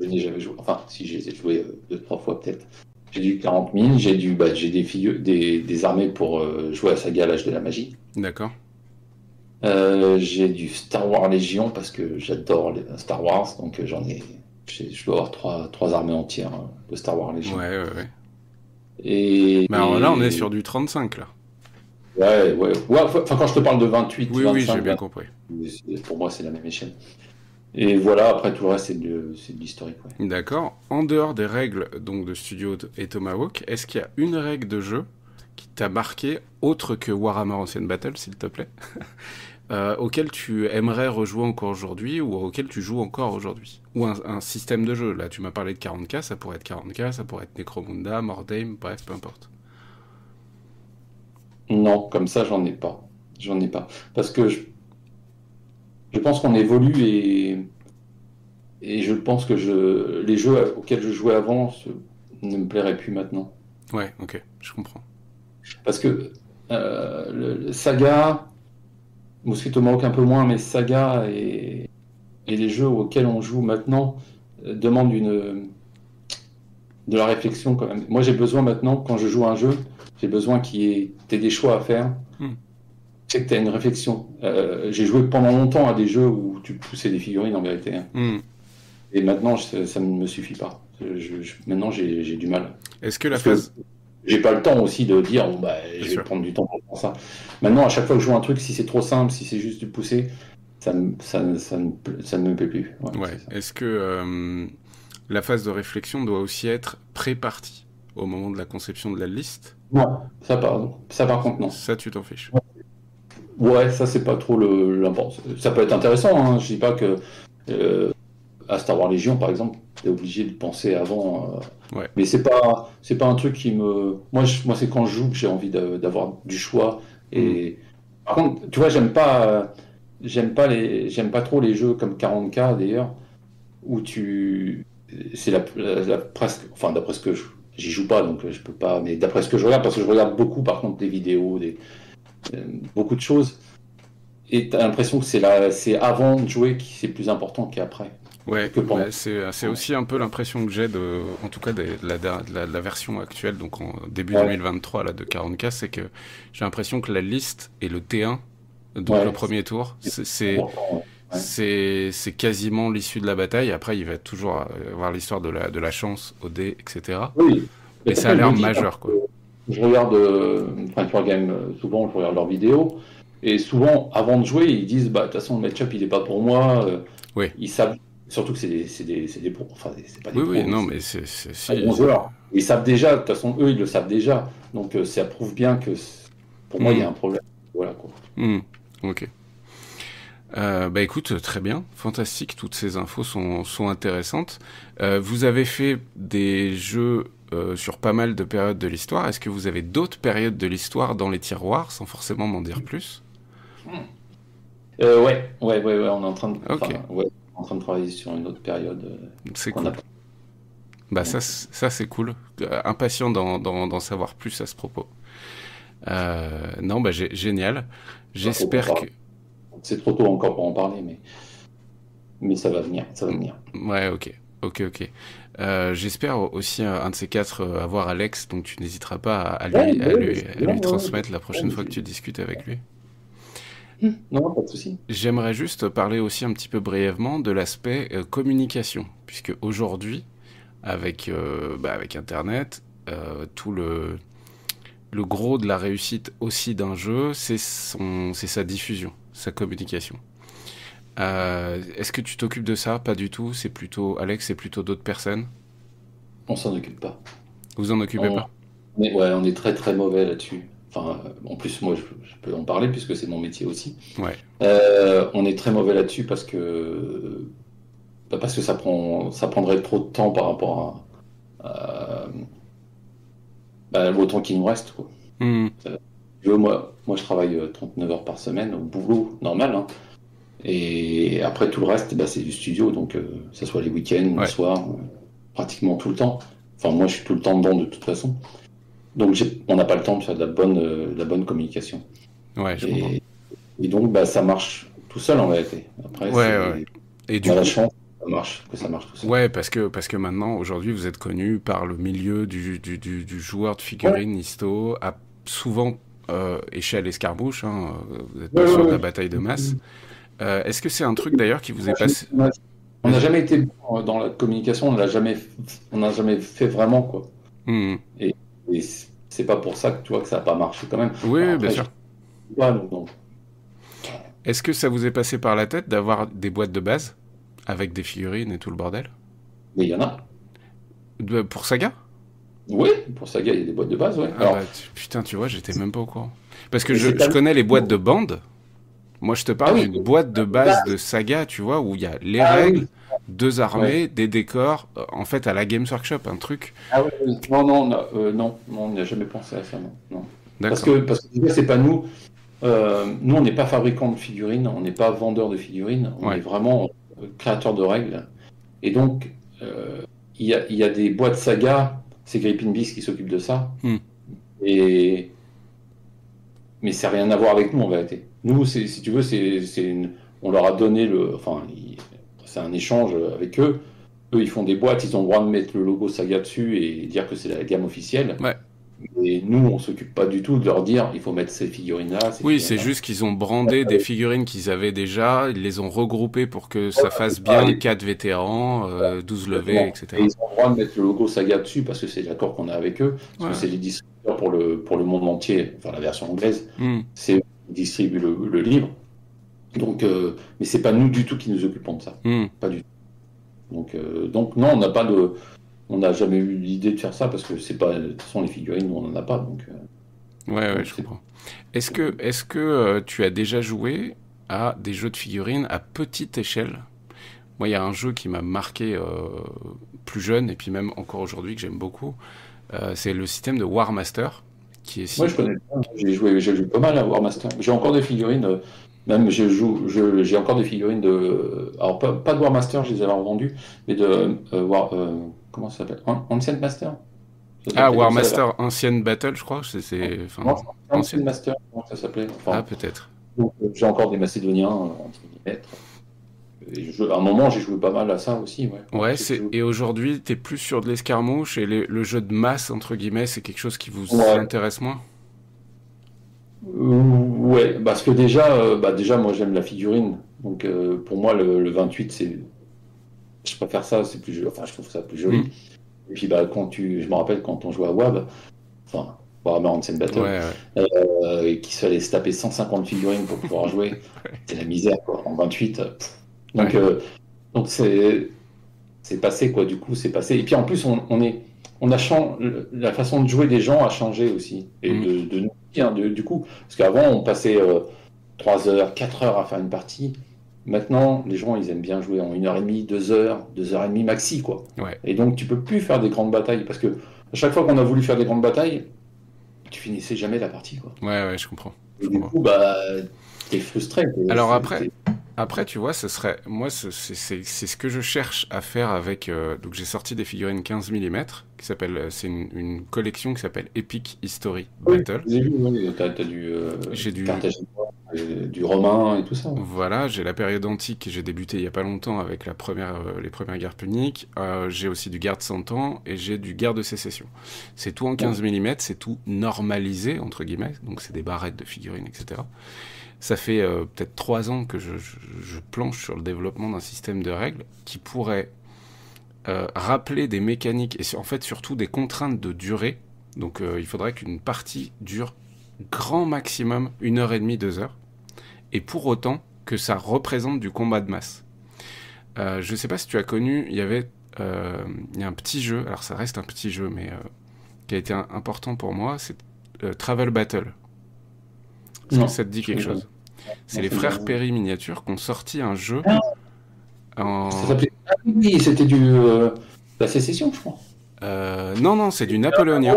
Je n'ai jamais joué. Enfin, si j'ai joué deux, trois fois peut-être. J'ai du 40 000, j'ai des armées pour jouer à Saga l'âge de la magie. D'accord. J'ai du Star Wars Légion parce que j'adore Star Wars, donc je dois avoir trois armées entières de Star Wars Ouais, Légion. ouais. Et, Mais alors là, on est et- sur du 35, là. ouais, enfin quand je te parle de 28, Oui, oui, j'ai 25, bien compris. pour moi c'est la même échelle. Et voilà, après tout le reste c'est de l'historique, ouais. D'accord. En dehors des règles donc de Studio et Tomahawk, est-ce qu'il y a une règle de jeu qui t'a marqué autre que Warhammer Ancient Battle, s'il te plaît, auquel tu aimerais rejouer encore aujourd'hui ou auquel tu joues encore aujourd'hui? Ou un système de jeu. Là, tu m'as parlé de 40K, ça pourrait être 40K, ça pourrait être Necromunda, Mordheim, bref, peu importe. Non, comme ça j'en ai pas. J'en ai pas. Parce que je pense qu'on évolue et je pense que les jeux auxquels je jouais avant ne me plairaient plus maintenant. Ouais, ok, je comprends. Parce que le Saga, Mosquito Maroc un peu moins, mais Saga et les jeux auxquels on joue maintenant demandent de la réflexion quand même. Moi j'ai besoin maintenant, quand je joue à un jeu, j'ai besoin t'aies des choix à faire. Hmm. C'est que tu as une réflexion. J'ai joué pendant longtemps à des jeux où tu poussais des figurines en vérité, hein. Hmm. Et maintenant, ça ne me suffit pas. Maintenant, j'ai du mal. Est-ce que la Parce que phase... j'ai pas le temps aussi de dire, bon, bah, Bien je vais sûr. prendre du temps pour faire ça. Maintenant, à chaque fois que je joue un truc, si c'est trop simple, si c'est juste du pousser, ça ne me plaît plus. Ouais, Ouais. c'est ça. Est-ce que la phase de réflexion doit aussi être pré-partie au moment de la conception de la liste? Non, ça par contre, non. Ça, tu t'en fiches. Ouais, ça, c'est pas trop l'important. Ça peut être intéressant, hein. Je dis pas que euh, à Star Wars Légion, par exemple, t'es obligé de penser avant. Ouais. Mais c'est pas un truc qui me. Moi, c'est quand je joue que j'ai envie d'avoir du choix. Hmm. Et par contre, tu vois, j'aime pas trop les jeux comme 40K d'ailleurs, où c'est presque, enfin d'après ce que j'y joue pas, donc je peux pas. Mais d'après ce que je regarde, parce que je regarde beaucoup, par contre, des vidéos, beaucoup de choses. Et t'as l'impression que c'est avant de jouer qui c'est plus important qu'après, Ouais, que pendant. bah c'est aussi un peu l'impression que j'ai en tout cas de la version actuelle, donc en début Ouais, 2023 là, de 40K, c'est que j'ai l'impression que la liste et le T1, donc le ouais, premier tour, c'est important. Ouais. c'est quasiment l'issue de la bataille. Après, il va toujours avoir l'histoire de la chance au dé, etc. Oui, Mais et ça a pourtant je me l'air dis, hein, majeur, quoi. je regarde Point Your Game souvent, je regarde leurs vidéos, Et souvent, avant de jouer, ils disent, bah, de toute façon, le match-up, il n'est pas pour moi. Oui. Ils savent, surtout que c'est des pros. Enfin, c'est pas des Oui, pros, oui, mais non, c'est mais des bons joueurs. Ils savent déjà, de toute façon, eux, ils le savent déjà. Donc, ça prouve bien que, pour moi, il y a un problème. Voilà, quoi. Ok. Bah écoute, très bien, fantastique, toutes ces infos sont intéressantes. Vous avez fait des jeux sur pas mal de périodes de l'histoire. Est-ce que vous avez d'autres périodes de l'histoire dans les tiroirs, sans forcément m'en dire plus? Ouais, on est en train de, Ok, en train de travailler sur une autre période c'est qu'on a. cool. Bah Donc, ça c'est cool. Impatient d'en savoir plus à ce propos. Non, bah génial. pas trop en J'espère que... parler. C'est trop tôt encore pour en parler, mais ça va venir, ça va venir. Ouais, ok. J'espère aussi un de ces quatre avoir Alex, donc tu n'hésiteras pas à lui transmettre la prochaine fois que tu discutes avec lui. Non, pas de souci. J'aimerais juste parler aussi un petit peu brièvement de l'aspect communication, puisque aujourd'hui, avec Internet, tout le gros de la réussite aussi d'un jeu, c'est sa diffusion, sa communication. Est-ce que tu t'occupes de ça? Pas du tout. C'est plutôt Alex, c'est plutôt d'autres personnes. On s'en occupe pas. Vous en occupez On, pas? on est très très mauvais là-dessus. Enfin, en plus, moi, je peux en parler puisque c'est mon métier aussi. Ouais. On est très mauvais là-dessus parce que ça prendrait trop de temps par rapport au temps qui nous reste, quoi. Hmm. Moi, je travaille 39 heures par semaine au boulot normal, hein. Et après, tout le reste, bah, c'est du studio, donc que ce soit les week-ends, le Ouais. soir, pratiquement tout le temps. Enfin, moi, je suis tout le temps dedans de toute façon. Donc, on n'a pas le temps de faire de la bonne communication. Ouais, je comprends. Et, et donc, bah, ça marche tout seul en réalité. Après, Ouais. Et on du a la coup, chance que ça marche tout seul. ouais, parce que maintenant, aujourd'hui, vous êtes connu par le milieu du joueur de Ouais, figurines histo, à souvent échelle escarmouche, hein, vous n'êtes ouais, pas sur de la ouais, bataille de masse. Est-ce que c'est un truc d'ailleurs qui vous est ouais. passé... On n'a Vas-y. jamais été bon dans la communication, on n'a jamais fait vraiment, quoi. Hmm. Et c'est pas pour ça que tu vois que ça n'a pas marché quand même. Oui, Alors oui, bien après, je sûr. sais pas, donc, Est-ce que ça vous est passé par la tête d'avoir des boîtes de base avec des figurines et tout le bordel? mais il y en a. Pour Saga? Oui, pour Saga, il y a des boîtes de base, ouais. Ah Alors, bah putain, tu vois, j'étais même pas au courant. Parce que mais c'est je pas. connais les boîtes de bande. Moi, je te Ah parle oui, d'une boîte de là, base de Saga, tu vois, où il y a les ah oui, règles, deux ouais. armées, des décors, en fait, à la Games Workshop, un truc. Ah oui, oui. Non, on n'a jamais pensé à ça, non. Non. D'accord. Parce que déjà, c'est pas nous. Nous, on n'est pas fabricant de figurines, on n'est pas vendeur de figurines, on est Ouais. vraiment créateur de règles. Et donc, il y a des boîtes Saga, c'est Grippin Beast qui s'occupe de ça. Hmm. Et mais ça n'a rien à voir avec nous en vérité. Nous, si tu veux, on leur a donné c'est un échange avec eux. Eux, ils font des boîtes, ils ont le droit de mettre le logo Saga dessus et dire que c'est la gamme officielle. Ouais. Et nous, on s'occupe pas du tout de leur dire, il faut mettre ces figurines-là, ces Oui, c'est figurines-là. juste qu'ils ont brandé des figurines qu'ils avaient déjà, ils les ont regroupées pour que ça Voilà, fasse c'est ça, bien 4 vétérans, 12 levées, exactement. Et etc. ils ont le droit de mettre le logo Saga dessus parce que c'est l'accord qu'on a avec eux, parce que Ouais. c'est les distributeurs pour le monde entier, enfin la version anglaise, Hmm. c'est eux qui distribuent le livre. Donc, mais c'est pas nous du tout qui nous occupons de ça. Hmm. Pas du tout. Donc non, on n'a jamais eu l'idée de faire ça parce que c'est pas, de toute façon les figurines, nous, on en a pas. Ouais, Donc je comprends. Est-ce que tu as déjà joué à des jeux de figurines à petite échelle? Moi, il y a un jeu qui m'a marqué plus jeune, et puis même encore aujourd'hui, que j'aime beaucoup. C'est le système de War Master, qui est moi si... je connais pas. J'ai joué pas mal à War Master. J'ai encore des figurines, même j'ai encore des figurines alors pas de War Master, je les avais revendues, mais de comment ça s'appelle? Ancient Master? Ça Ah, s'appelait War comme ça la Master Ancienne Battle, je crois. Enfin, Non, Ancient ancienne. Master, comment ça s'appelait? Ah, Enfin, peut-être. donc, j'ai encore des Macédoniens, entre guillemets. À un moment, j'ai joué pas mal à ça aussi, ouais. Ouais, Ouais, j'ai joué. et aujourd'hui, t'es plus sur de l'escarmouche, et le jeu de masse, entre guillemets, c'est quelque chose qui vous Ouais. intéresse moins? Ouais, parce que déjà, moi j'aime la figurine. Donc pour moi, le 28, je préfère ça, c'est plus joli. Enfin, je trouve ça plus Hmm. joli. Et puis je me rappelle quand on jouait à WAB, enfin, Warhammer Onsen Battle, Ouais, ouais. et qu'il fallait se taper 150 figurines pour pouvoir jouer. C'est la misère, quoi. En 28. Donc, Ouais. donc c'est passé, quoi. Du coup, c'est passé. Et puis en plus, la façon de jouer des gens a changé aussi. Et Mm. de nous, hein, du coup. Parce qu'avant, on passait 3 heures, 4 heures à faire une partie. Maintenant, les gens, ils aiment bien jouer en 1h30, 2 heures, 2 heures et demie maxi, quoi. Ouais. Et donc, tu peux plus faire des grandes batailles. Parce que à chaque fois qu'on a voulu faire des grandes batailles, tu finissais jamais la partie, quoi. Ouais, ouais, je comprends. Je Et du comprends. coup, bah, t'es frustré. Alors après, tu vois, ce serait, moi, c'est ce que je cherche à faire avec. Donc j'ai sorti des figurines 15 mm qui s'appelle, c'est une collection qui s'appelle Epic History Oui, Battle. j'ai vu, oui, t'as J'ai du du, carthaginois, du romain et tout ça. Ouais. Voilà, j'ai la période antique, j'ai débuté il y a pas longtemps avec les premières guerres puniques. J'ai aussi du guerre de 100 ans et j'ai du guerre de sécession. C'est tout en 15 mm, c'est tout normalisé entre guillemets, donc c'est des barrettes de figurines, etc. Ça fait peut-être 3 ans que je planche sur le développement d'un système de règles qui pourrait rappeler des mécaniques et en fait surtout des contraintes de durée. Donc il faudrait qu'une partie dure grand maximum 1h30, 2 heures. Et pour autant que ça représente du combat de masse. Je sais pas si tu as connu, il y a un petit jeu, alors ça reste un petit jeu, mais qui a été important pour moi, c'est Travel Battle. Est-ce que Non, ça te dit je quelque connais pas. chose? C'est Non, les ça me dit frères rien. Perry Miniature qui ont sorti un jeu Ah, ça en... s'appelait. Ah oui, c'était la sécession, je crois. Non, non, c'est du napoléonien.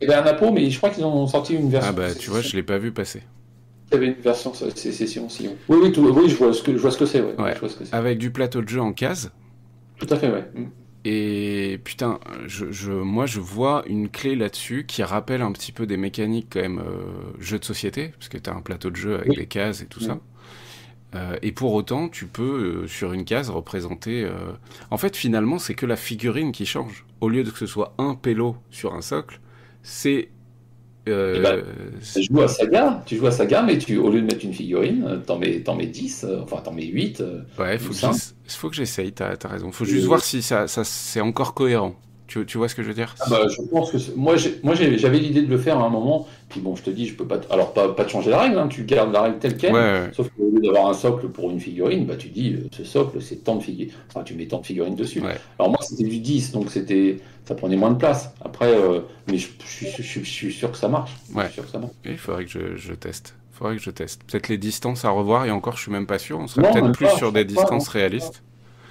Il y avait un Apo, mais je crois qu'ils ont sorti une Ah version bah tu vois, sécession. je l'ai pas vu passer. Il y avait une version sécession aussi. Oui, oui, oui, je vois ce que c'est. Ouais. Ouais, Ouais, je vois ce que c'est. avec du plateau de jeu en case. Tout à fait, ouais. Et putain, moi je vois une clé là-dessus qui rappelle un petit peu des mécaniques quand même jeu de société, parce que t'as un plateau de jeu avec Oui. des cases et tout Mm. ça. Et pour autant, tu peux sur une case représenter. En fait, finalement, c'est que la figurine qui change. Au lieu de que ce soit un pélo sur un socle, c'est Et ben, euh, tu joues à Saga, mais au lieu de mettre une figurine, t'en mets 10, enfin, t'en mets 8 ouais, ou 5. faut que j'essaye. T'as raison. Faut juste voir si ça c'est encore cohérent. Tu vois ce que je veux dire? Ah bah, je pense que j'avais l'idée de le faire à un moment. Puis bon, je te dis, je peux pas. Alors pas de changer la règle, hein, tu gardes la règle telle Ouais, quelle. ouais, Sauf qu'au lieu d'avoir un socle pour une figurine, bah tu dis, ce socle, c'est tant de figurines. Enfin, tu mets tant de figurines dessus. ouais. Alors moi, c'était du 10, donc ça prenait moins de place. Après, mais je suis sûr que ça marche. Je Ouais. suis sûr que ça marche. Il faudrait que je teste. Faudrait que je teste. Peut-être les distances à revoir, et encore, je suis même pas sûr. On serait Non, peut-être même plus pas. sur Je des pense pas, non. distances réalistes.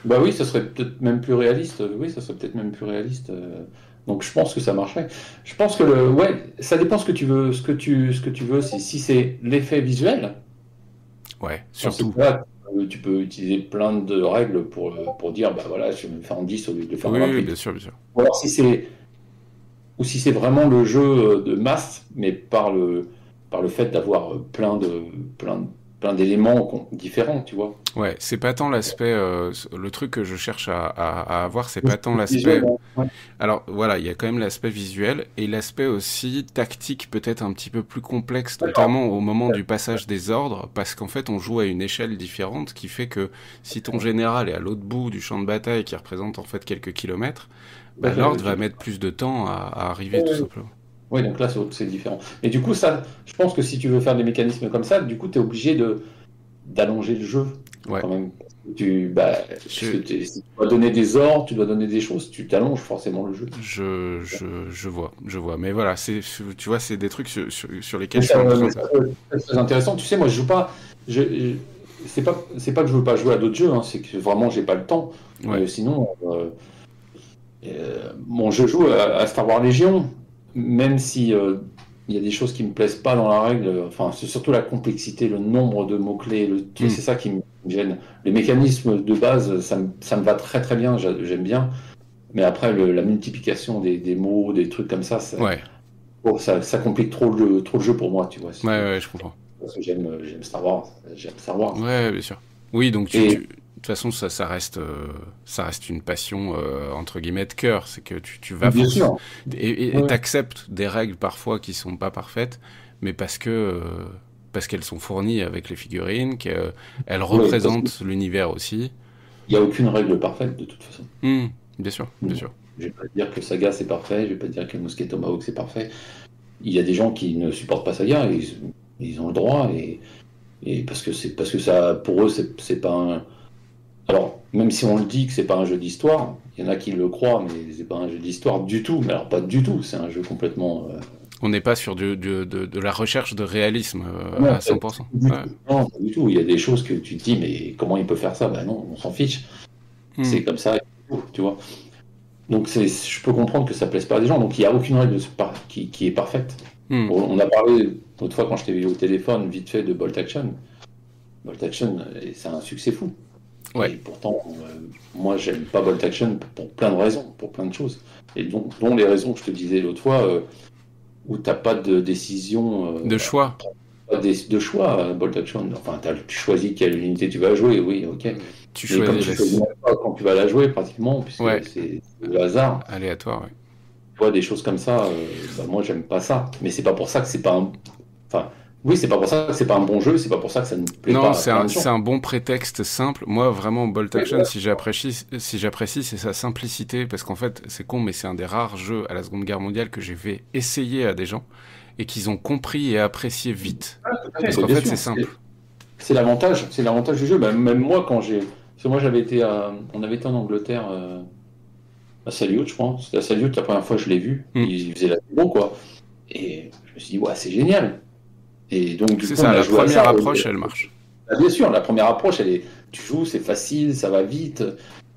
Bah oui, ça serait peut-être même plus réaliste. Oui, ça serait peut-être même plus réaliste. Donc je pense que ça marcherait. Je pense que ouais, ça dépend ce que tu veux, ce que tu veux. Si c'est l'effet visuel, Ouais, dans ce surtout. cas-là, tu peux utiliser plein de règles pour dire, bah voilà, je vais me faire en 10 au lieu de le faire en Oui, oui, 28. bien sûr, bien sûr. Ou alors si c'est vraiment le jeu de masse, mais par le fait d'avoir plein d'éléments différents, tu vois. Ouais, c'est pas tant l'aspect. Le truc que je cherche à avoir, c'est Oui, pas tant c'est l'aspect. visuel, hein. Ouais. Alors voilà, il y a quand même l'aspect visuel et l'aspect aussi tactique, peut-être un petit peu plus complexe, D'accord. notamment au moment du passage des ordres, parce qu'en fait, on joue à une échelle différente, qui fait que si ton général est à l'autre bout du champ de bataille, qui représente en fait quelques kilomètres, Tout à bah, fait, l'ordre oui, va mettre plus de temps à arriver, tout ouais. simplement. Oui, donc là, c'est différent. Et du coup, ça, je pense que si tu veux faire des mécanismes comme ça, du coup, tu es obligé d'allonger le jeu, Ouais. quand même. Je, Puisque si tu dois donner des ordres, tu dois donner des choses, tu t'allonges forcément le jeu. je vois. Mais voilà, tu vois, c'est des trucs sur lesquels Mais je suis en train mais de... ça, c'est très intéressant. Tu sais, moi, je joue pas. C'est pas que je veux pas jouer à d'autres jeux, hein, c'est que vraiment, j'ai pas le temps. Ouais. Sinon, bon, je joue à Star Wars Légion, même si il y a des choses qui me plaisent pas dans la règle. Enfin, c'est surtout la complexité, le nombre de mots-clés. Hmm. C'est ça qui me gêne. Les mécanismes de base, ça me va très très bien, j'aime bien. Mais après, la multiplication des mots, des trucs comme ça, Ouais. ça complique trop le jeu pour moi, tu vois. Ouais, ouais, je comprends. Parce que j'aime Star Wars. J'aime Star Wars. Ouais, bien sûr. Oui, donc Et de toute façon, ça reste une passion entre guillemets de cœur. C'est que tu vas bien force sûr. et Ouais. t'acceptes des règles parfois qui sont pas parfaites, mais parce qu'elles sont fournies avec les figurines, qu'elles Ouais, parce qu'il représentent l'univers aussi. n'y a aucune règle parfaite de toute façon. Hmm, bien sûr, bien Non. sûr. Je vais pas te dire que Saga c'est parfait, je vais pas te dire que Mousquet Tomahawk c'est parfait. il y a des gens qui ne supportent pas Saga, et ils ont le droit, et parce que ça, pour eux, c'est pas un. Alors, même si on le dit que c'est pas un jeu d'histoire, il y en a qui le croient, mais c'est pas un jeu d'histoire du tout. Mais alors, pas du tout, c'est un jeu complètement. On n'est pas sur de la recherche de réalisme Non, à 100%. Ouais. non, pas du tout. Il y a des choses que tu te dis, mais comment il peut faire ça? Ben non, on s'en fiche. C'est comme ça, tu vois. Donc, je peux comprendre que ça plaise pas à des gens. Donc, il n'y a aucune règle qui est parfaite. On a parlé l'autre fois quand je t'ai vu au téléphone, vite fait, de Bolt Action. Bolt Action, c'est un succès fou. Ouais. Et pourtant, moi, j'aime pas Bolt Action pour plein de raisons, pour plein de choses. Et dont les raisons que je te disais l'autre fois, où t'as pas de décision. De choix. Pas de choix à Bolt Action. Enfin, tu choisis quelle unité tu vas jouer, oui, ok. Tu Mais comme choisis tu choisis pas quand tu vas la jouer, pratiquement, puisque Ouais. c'est le hasard. Aléatoire, ouais. Tu vois, des choses comme ça, moi, j'aime pas ça. Mais c'est pas pour ça que c'est pas un. Enfin, oui, c'est pas pour ça que c'est pas un bon jeu, c'est pas pour ça que ça ne plaît pas Non, à plein de gens. c'est un bon prétexte simple. Moi, vraiment, Bolt Action, si j'apprécie, c'est sa simplicité, parce qu'en fait, c'est con, mais c'est un des rares jeux à la Seconde Guerre mondiale que j'ai fait essayer à des gens et qu'ils ont compris et apprécié vite. Parce qu'en fait, c'est simple. C'est l'avantage du jeu. Bah, même moi, parce que moi, on avait été en Angleterre à Salyut, je crois. C'était à Salyut la première fois que je l'ai vu. Ils faisaient la démo, quoi. Et je me suis dit, ouais, c'est génial. Et donc, du C'est coup, ça, on a la joué à première ça. approche, elle marche. Bah, bien sûr, la première approche, tu joues, c'est facile, ça va vite.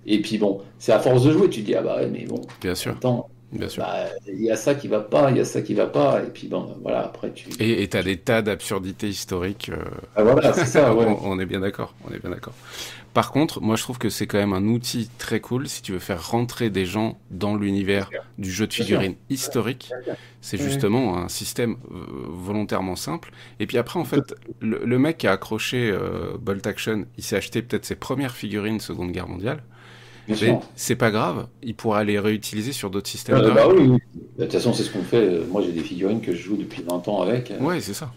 Et puis bon, c'est à force de jouer, tu te dis, ah bah ouais, mais bon, Bien sûr. attends, Bien sûr. bah, il y a ça qui va pas, il y a ça qui va pas. Et puis bon, voilà, après tu. Et t'as des tas d'absurdités historiques. Ah, voilà, c'est ça, ouais. On est bien d'accord. On est bien d'accord. Par contre, moi je trouve que c'est quand même un outil très cool si tu veux faire rentrer des gens dans l'univers du jeu de figurines historique. C'est justement un système volontairement simple. Et puis après, en fait, le mec qui a accroché Bolt Action, il s'est acheté peut-être ses premières figurines Seconde Guerre mondiale. Mais c'est pas grave, il pourra les réutiliser sur d'autres systèmes de bah règles. oui. De toute façon, c'est ce qu'on fait. Moi, j'ai des figurines que je joue depuis 20 ans avec. Ouais, c'est ça.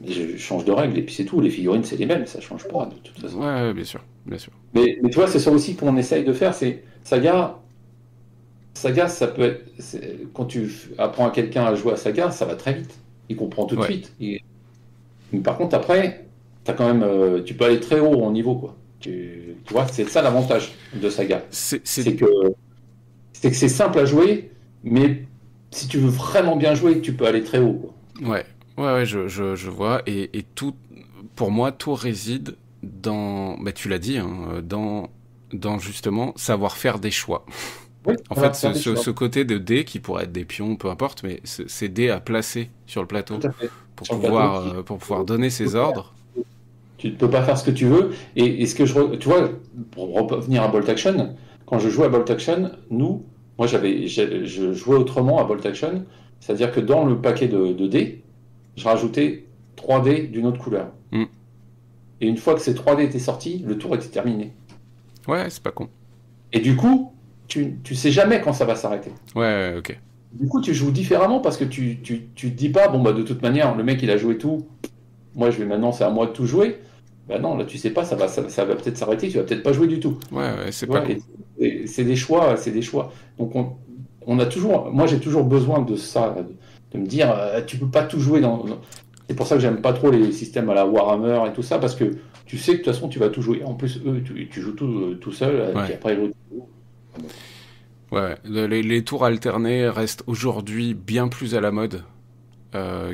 Je change de règles et puis c'est tout. Les figurines, c'est les mêmes, ça change pas de toute façon. Ouais, bien sûr, bien sûr. Mais tu vois, c'est ça aussi qu'on essaye de faire. C'est Saga, ça peut être. Quand tu apprends à quelqu'un à jouer à Saga, ça va très vite. Il comprend tout de suite. Mais par contre, après, t'as quand même, tu peux aller très haut en niveau, quoi. Tu vois, c'est ça l'avantage de Saga. C'est que c'est simple à jouer, mais si tu veux vraiment bien jouer, tu peux aller très haut, quoi. Ouais, je vois. Et tout, pour moi, tout réside dans, bah, tu l'as dit, hein, dans justement savoir faire des choix. Oui, En fait, ce côté de dés qui pourrait être des pions, peu importe, mais ces dés à placer sur le plateau pour pouvoir donner ses ordres. Tu ne peux pas faire ce que tu veux. Et ce que tu vois, pour revenir à Bolt Action, quand je jouais à Bolt Action, moi je jouais autrement à Bolt Action, c'est-à-dire que dans le paquet de dés, je rajoutais 3 dés d'une autre couleur. Et une fois que ces 3 dés étaient sortis, le tour était terminé. Ouais, c'est pas con. Et du coup, tu sais jamais quand ça va s'arrêter. Ouais, ok. Du coup, tu joues différemment parce que tu te dis pas, bon, bah, de toute manière, le mec, il a joué tout. Moi, maintenant, c'est à moi de tout jouer. Bah non, là, tu sais pas, ça va peut-être s'arrêter, tu vas peut-être pas jouer du tout. Ouais, c'est pas con. C'est des choix, c'est des choix. Donc, moi, j'ai toujours besoin de ça, de me dire, tu peux pas tout jouer C'est pour ça que j'aime pas trop les systèmes à la Warhammer et tout ça, parce que tu sais que de toute façon, tu vas tout jouer. En plus, eux, tu joues tout seul, et puis après, l'autre. Ouais, les tours alternés restent aujourd'hui bien plus à la mode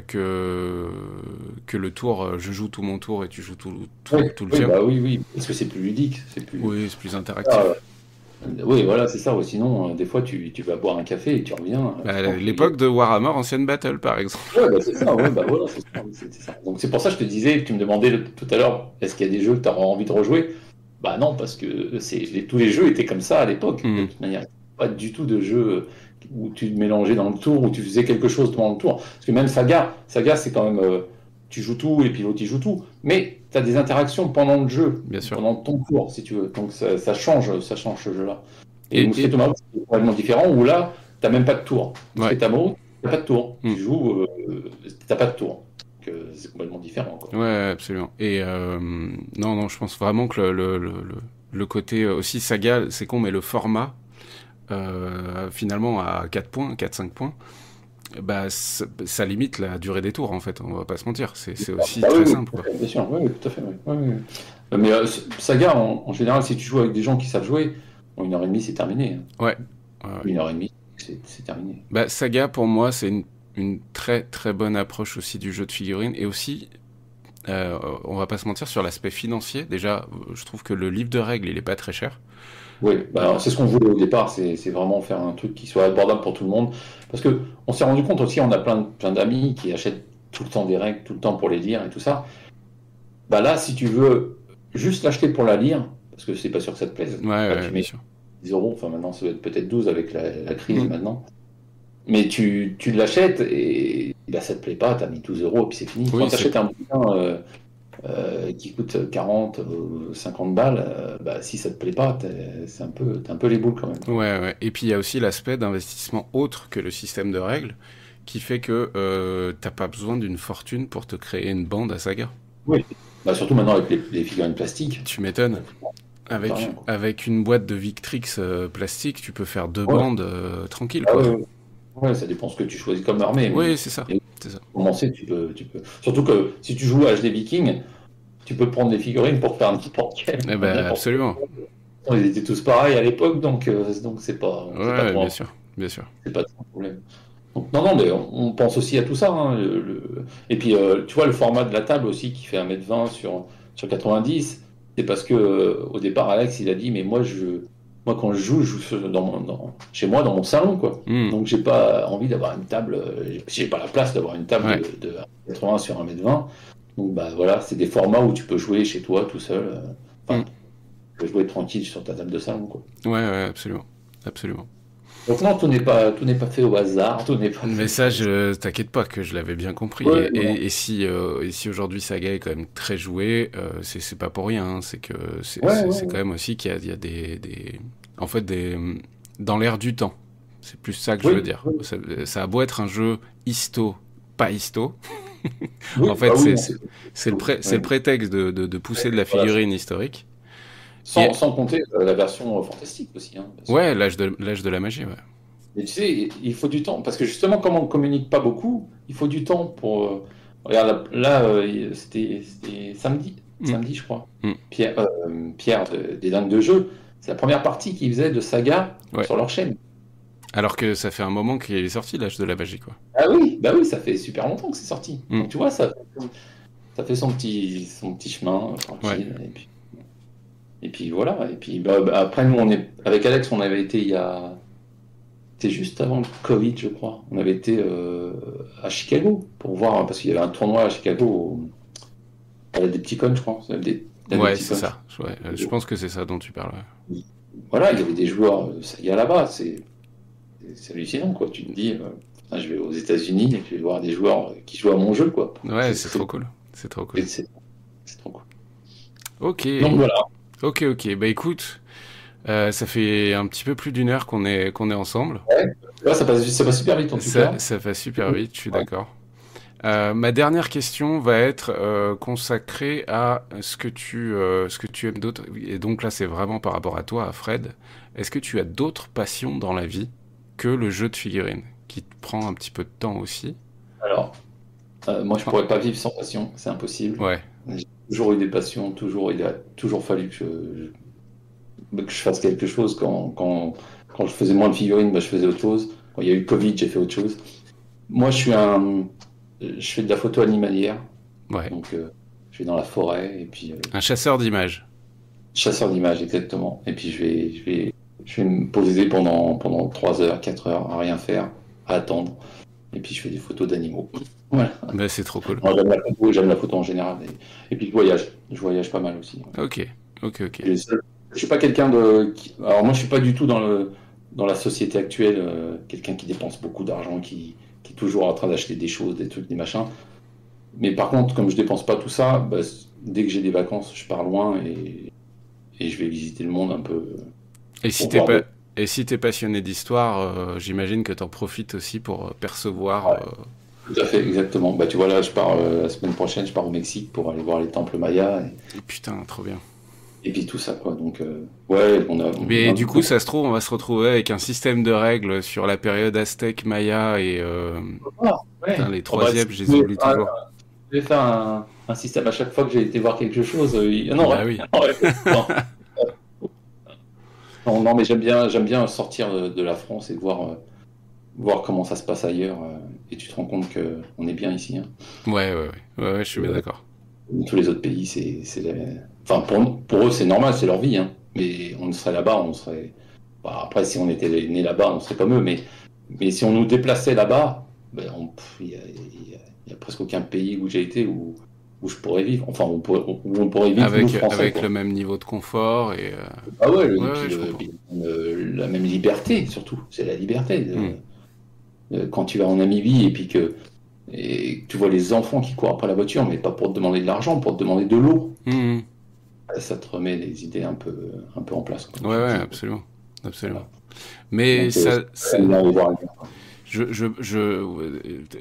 que le tour je joue tout mon tour et tu joues tout le tien. Bah oui, parce que c'est plus ludique. Oui, c'est plus interactif. Oui, voilà, c'est ça. Sinon, des fois, tu vas boire un café et tu reviens. L'époque de Warhammer Ancient Battle, par exemple. Ouais, bah, c'est ça, ouais, bah voilà, c'est ça. Donc c'est pour ça que je te disais, tu me demandais tout à l'heure, est-ce qu'il y a des jeux que tu auras envie de rejouer? Bah non, parce que tous les jeux étaient comme ça à l'époque. De toute manière, pas du tout de jeux où tu te mélangeais dans le tour, où tu faisais quelque chose pendant le tour. Parce que même Saga c'est quand même, tu joues tout et puis l'autre il joue tout. Mais tu as des interactions pendant le jeu, pendant ton tour, si tu veux. Donc ça change ce jeu-là. Et Mousquet Tomahawk, c'est complètement différent, où là, tu n'as même pas de tour. Mousquet Tomahawk, tu n'as pas de tour. Tu joues, tu n'as pas de tour. Donc c'est complètement différent, quoi. Ouais, absolument. Et non, je pense vraiment que le côté aussi Saga, c'est con, mais le format, finalement, à 4 points, 4-5 points, Bah, ça limite la durée des tours, en fait, on va pas se mentir. C'est aussi Bah oui, très oui, simple, tout à quoi. fait, bien sûr, oui, oui, tout à fait. Oui, oui, oui. Mais Saga, en général, si tu joues avec des gens qui savent jouer, en 1 heure et demie, c'est terminé, hein. Ouais. Ouais, ouais. 1 heure et demie, c'est terminé. Bah, Saga, pour moi, c'est une très très bonne approche aussi du jeu de figurines. Et aussi, on va pas se mentir, sur l'aspect financier. Déjà, je trouve que le livre de règles, il est pas très cher. Oui, bah Euh, alors, c'est ce qu'on voulait au départ, c'est vraiment faire un truc qui soit abordable pour tout le monde. Parce que on s'est rendu compte aussi, on a plein d'amis qui achètent tout le temps des règles, tout le temps pour les lire et tout ça. Bah là, si tu veux juste l'acheter pour la lire, parce que c'est pas sûr que ça te plaise, ouais, bah, ouais, tu bien mets sûr. 10 euros, enfin maintenant ça va être peut-être 12 avec la crise Mm. maintenant. Mais tu l'achètes et bah, ça te plaît pas, tu as mis 12 euros et puis c'est fini. Quand Oui, tu c'est achètes un bouquin qui coûte 40 ou 50 balles, bah, si ça te plaît pas, t'es un peu les boules quand même, quoi. ouais, ouais. Et puis il y a aussi l'aspect d'investissement autre que le système de règles, qui fait que t'as pas besoin d'une fortune pour te créer une bande à Saga. Oui. Bah, surtout maintenant avec les figurines plastiques, Tu m'étonnes. ça coûte rien, quoi. Avec une boîte de Victrix plastique, tu peux faire deux Ouais, bandes tranquille, ah quoi. ouais, ouais. Ouais, ça dépend ce que tu choisis comme armée, Oui, c'est ça. mais C'est ça. pour commencer, tu peux. Surtout que si tu joues à HD Viking, tu peux prendre des figurines pour faire n'importe quel, Eh ben, n'importe absolument. quel. Ils étaient tous pareils à l'époque, donc Ouais, c'est pas ouais, trop bien sûr. Bien sûr. c'est pas trop un problème. Donc, non, non, mais on pense aussi à tout ça, hein, et puis, tu vois, le format de la table aussi qui fait 1,20 m sur 90, c'est parce que au départ, Alex, il a dit, mais moi quand je joue chez moi, dans mon salon, quoi. Hmm. Donc, j'ai pas envie d'avoir une table, j'ai pas la place d'avoir une table Ouais. de 80 sur 1,20 m. Donc, bah voilà, c'est des formats où tu peux jouer chez toi tout seul. Hmm. Enfin, tu peux jouer tranquille sur ta table de salon, quoi. Ouais, ouais, absolument. Absolument. Donc, non, tout n'est pas fait au hasard, tout n'est pas Mais fait. ça, t'inquiète pas que je l'avais bien compris. Ouais, non. Et si aujourd'hui Saga est quand même très joué, c'est pas pour rien, hein. C'est que Ouais, ouais, c'est quand ouais. même aussi qu'il y a en fait dans l'air du temps. C'est plus ça que je veux Oui, dire. oui, Ça a beau être un jeu histo, pas histo. oui, En bah fait, oui, non, c'est c'est le ouais. prétexte de pousser de la Voilà. figurine historique. Sans, Et sans compter la version fantastique aussi, hein, bien sûr. ouais, l'âge de la magie, ouais. Mais tu sais, il faut du temps, parce que justement, comme on ne communique pas beaucoup, il faut du temps pour. Regarde, là, c'était samedi, Hmm. je crois. Hmm. Pierre des Dingues de Jeu, c'est la première partie qu'il faisait de Saga Ouais. sur leur chaîne. Alors que ça fait un moment qu'il est sorti l'âge de la magie, quoi. Ah oui, bah oui, ça fait super longtemps que c'est sorti. Hmm. Donc tu vois, ça fait son petit chemin, Ouais. tranquille. Et puis voilà. Et puis bah, après, nous, avec Alex, on avait été c'était juste avant le Covid, je crois. On avait été à Chicago pour voir, parce qu'il y avait un tournoi à Chicago, à la Depticon, je crois. La Ouais, c'est Depticon, ça. Ouais, je pense que c'est ça dont tu parles. voilà, il y avait des joueurs Saga là-bas. C'est hallucinant, quoi. Tu te dis, ah, je vais aux États-Unis et je vais voir des joueurs qui jouent à mon jeu, quoi. Ouais, ouais, c'est trop cool. C'est trop cool. C'est- c'est- c'est trop cool. Ok, Donc voilà. ok, ok. Bah écoute, ça fait un petit peu plus d'une heure qu'on est ensemble. Ouais. Là, ça passe super vite en tout cas. Ça va super vite, je suis Ouais. d'accord. Ma dernière question va être consacrée à ce que tu aimes d'autre. Et donc là, c'est vraiment par rapport à toi, à Fred. Est-ce que tu as d'autres passions dans la vie que le jeu de figurines, qui te prend un petit peu de temps aussi? Alors, moi, je Enfin, pourrais pas vivre sans passion, c'est impossible. ouais, J'ai toujours eu des passions, il a toujours fallu que je fasse quelque chose. Quand je faisais moins de figurines, bah, je faisais autre chose. Quand il y a eu le Covid, j'ai fait autre chose. Moi, je fais de la photo animalière, ouais. donc je vais dans la forêt et puis Un chasseur d'images. chasseur d'images exactement. Et puis je vais me poser pendant 3 heures, 4 heures à rien faire, à attendre. Et puis je fais des photos d'animaux. Voilà. Bah, c'est trop cool. Moi, j'aime la photo en général. Et puis je voyage pas mal aussi. Ok, ok, ok. Je suis pas quelqu'un alors moi, je suis pas du tout dans la société actuelle, quelqu'un qui dépense beaucoup d'argent, qui est toujours en train d'acheter des choses, des trucs, des machins. Mais par contre, comme je dépense pas tout ça, bah, dès que j'ai des vacances, je pars loin et je vais visiter le monde un peu Et si pour t'es voir pas, d'autres. et si t'es passionné d'histoire, j'imagine que t'en profites aussi pour percevoir. Ouais, tout à fait, exactement. Bah, tu vois, là, la semaine prochaine, je pars au Mexique pour aller voir les temples mayas. Putain, trop bien. et puis tout ça, quoi. Donc, ouais, Mais du coup, ça se trouve, on va se retrouver avec un système de règles sur la période aztèque, maya et putain, ouais. les Oh, bah, troisièmes, si je tu les oublie toujours. devais faire un système à chaque fois que j'ai été voir quelque chose, il y en Bah aurait. oui. Non, non, non, mais j'aime bien sortir de la France et voir comment ça se passe ailleurs. Et tu te rends compte que on est bien ici, hein. Ouais, je suis bien d'accord. Tous les autres pays, enfin, pour eux, c'est normal, c'est leur vie, hein. Mais on serait là-bas, on serait. Bah, après, si on était né là-bas, on serait comme eux. Mais si on nous déplaçait là-bas, ben, il y a presque aucun pays où j'ai été où je pourrais vivre. Enfin, où on pourrait vivre, nous, Français, Avec quoi. le même niveau de confort et Ah ouais, et ouais, puis, je comprends. la même liberté, surtout. C'est la liberté. Hmm. Quand tu vas en Namibie et que tu vois les enfants qui courent après la voiture, mais pas pour te demander de l'argent, pour te demander de l'eau. Hmm. Ça te remet les idées un peu en place, quoi. Ouais, Tu te dis, absolument, absolument. voilà. Mais Donc, ça, on va aller voir ailleurs.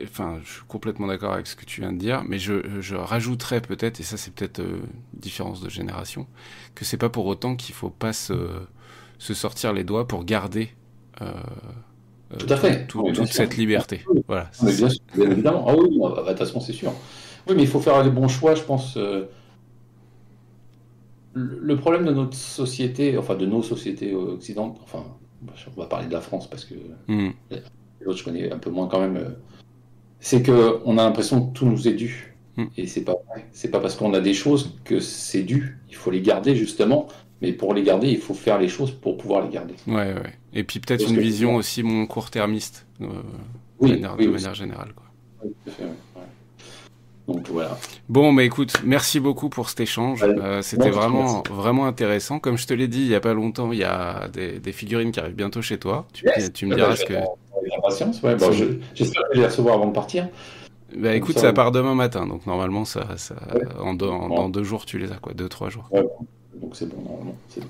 enfin, je suis complètement d'accord avec ce que tu viens de dire, mais je rajouterais peut-être, et ça c'est peut-être différence de génération, que c'est pas pour autant qu'il faut pas se sortir les doigts pour garder euh, Tout à fait. Oui, bien toute sûr. cette liberté. Oui, Voilà. mais bien sûr, bien évidemment. Ah oui, bah, de toute façon, c'est sûr. Oui, mais il faut faire les bons choix, je pense. Le problème de notre société, enfin de nos sociétés occidentales, enfin, on va parler de la France parce que Hmm. les autres, je connais un peu moins quand même. C'est que on a l'impression que tout nous est dû. Hmm. Et c'est pas vrai. C'est pas parce qu'on a des choses que c'est dû. Il faut les garder justement. Mais pour les garder, il faut faire les choses pour pouvoir les garder. Ouais. Et puis C'est peut-être ce une que je veux dire. vision aussi moins court-termiste, Oui, de oui aussi. manière générale, quoi. Oui, tout à fait, ouais. Ouais. Donc voilà. Bon, mais écoute, merci beaucoup pour cet échange. Ouais. C'était Bon, je te remercie. vraiment intéressant. Comme je te l'ai dit il y a pas longtemps, il y a des figurines qui arrivent bientôt chez toi. Yes. Tu me Ouais, bah, diras je ce vais que. attendre avec impatience. Ouais, bah, Tu me- j'espère que je vais les recevoir avant de partir. Bah Comme écoute, ça, ça part demain matin, donc normalement, ouais. dans Bon, 2 jours, tu les as, quoi, 2, 3 jours. ouais, bon. Donc c'est bon, normalement. C'est bon.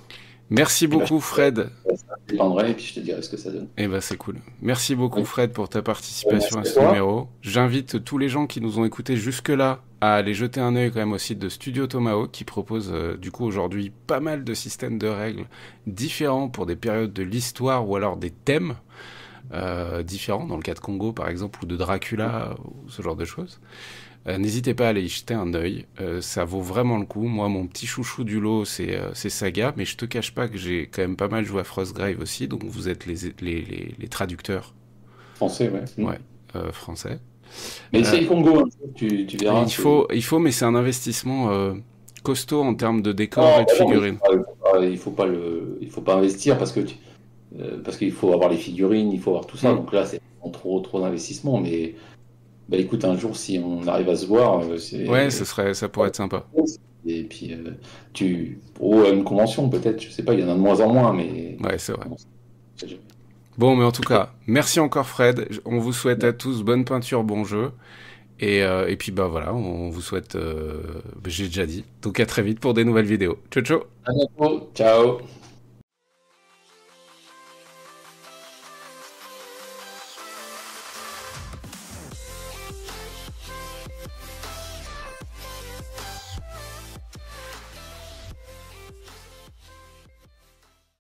Merci Et bah, beaucoup, Fred. ça dépendrait et puis je te dirai ce que ça donne. Eh ben, c'est cool. Merci beaucoup, Oui. Fred, pour ta participation Merci à à ce toi. numéro. J'invite tous les gens qui nous ont écoutés jusque-là à aller jeter un œil quand même au site de Studio Tomahawk qui propose du coup aujourd'hui pas mal de systèmes de règles différents pour des périodes de l'histoire ou alors des thèmes différents, dans le cas de Congo par exemple ou de Dracula ou ce genre de choses. N'hésitez pas à aller y jeter un œil, ça vaut vraiment le coup. Moi, mon petit chouchou du lot, c'est Saga, mais je te cache pas que j'ai quand même pas mal joué à Frostgrave aussi, donc vous êtes les traducteurs, Français, ouais. ouais, français. Mais Euh, essaye Congo, hein. Tu verras. il faut, mais c'est un investissement costaud en termes de décors Non, et de bah non, mais figurines. il faut pas investir parce qu'il faut avoir les figurines, il faut avoir tout ça. Hmm. Donc là, c'est trop d'investissement. Mais bah écoute, un jour, si on arrive à se voir, Ouais, c'est ça pourrait être sympa. et puis à une convention peut-être, je sais pas, il y en a de moins en moins, mais Ouais, c'est vrai. bon, c'est jamais. Bon, mais en tout cas, merci encore Fred. On vous souhaite à tous bonne peinture, bon jeu. Et puis bah voilà, on vous souhaite, j'ai déjà dit. Donc à très vite pour des nouvelles vidéos. Ciao ciao. À bientôt, ciao.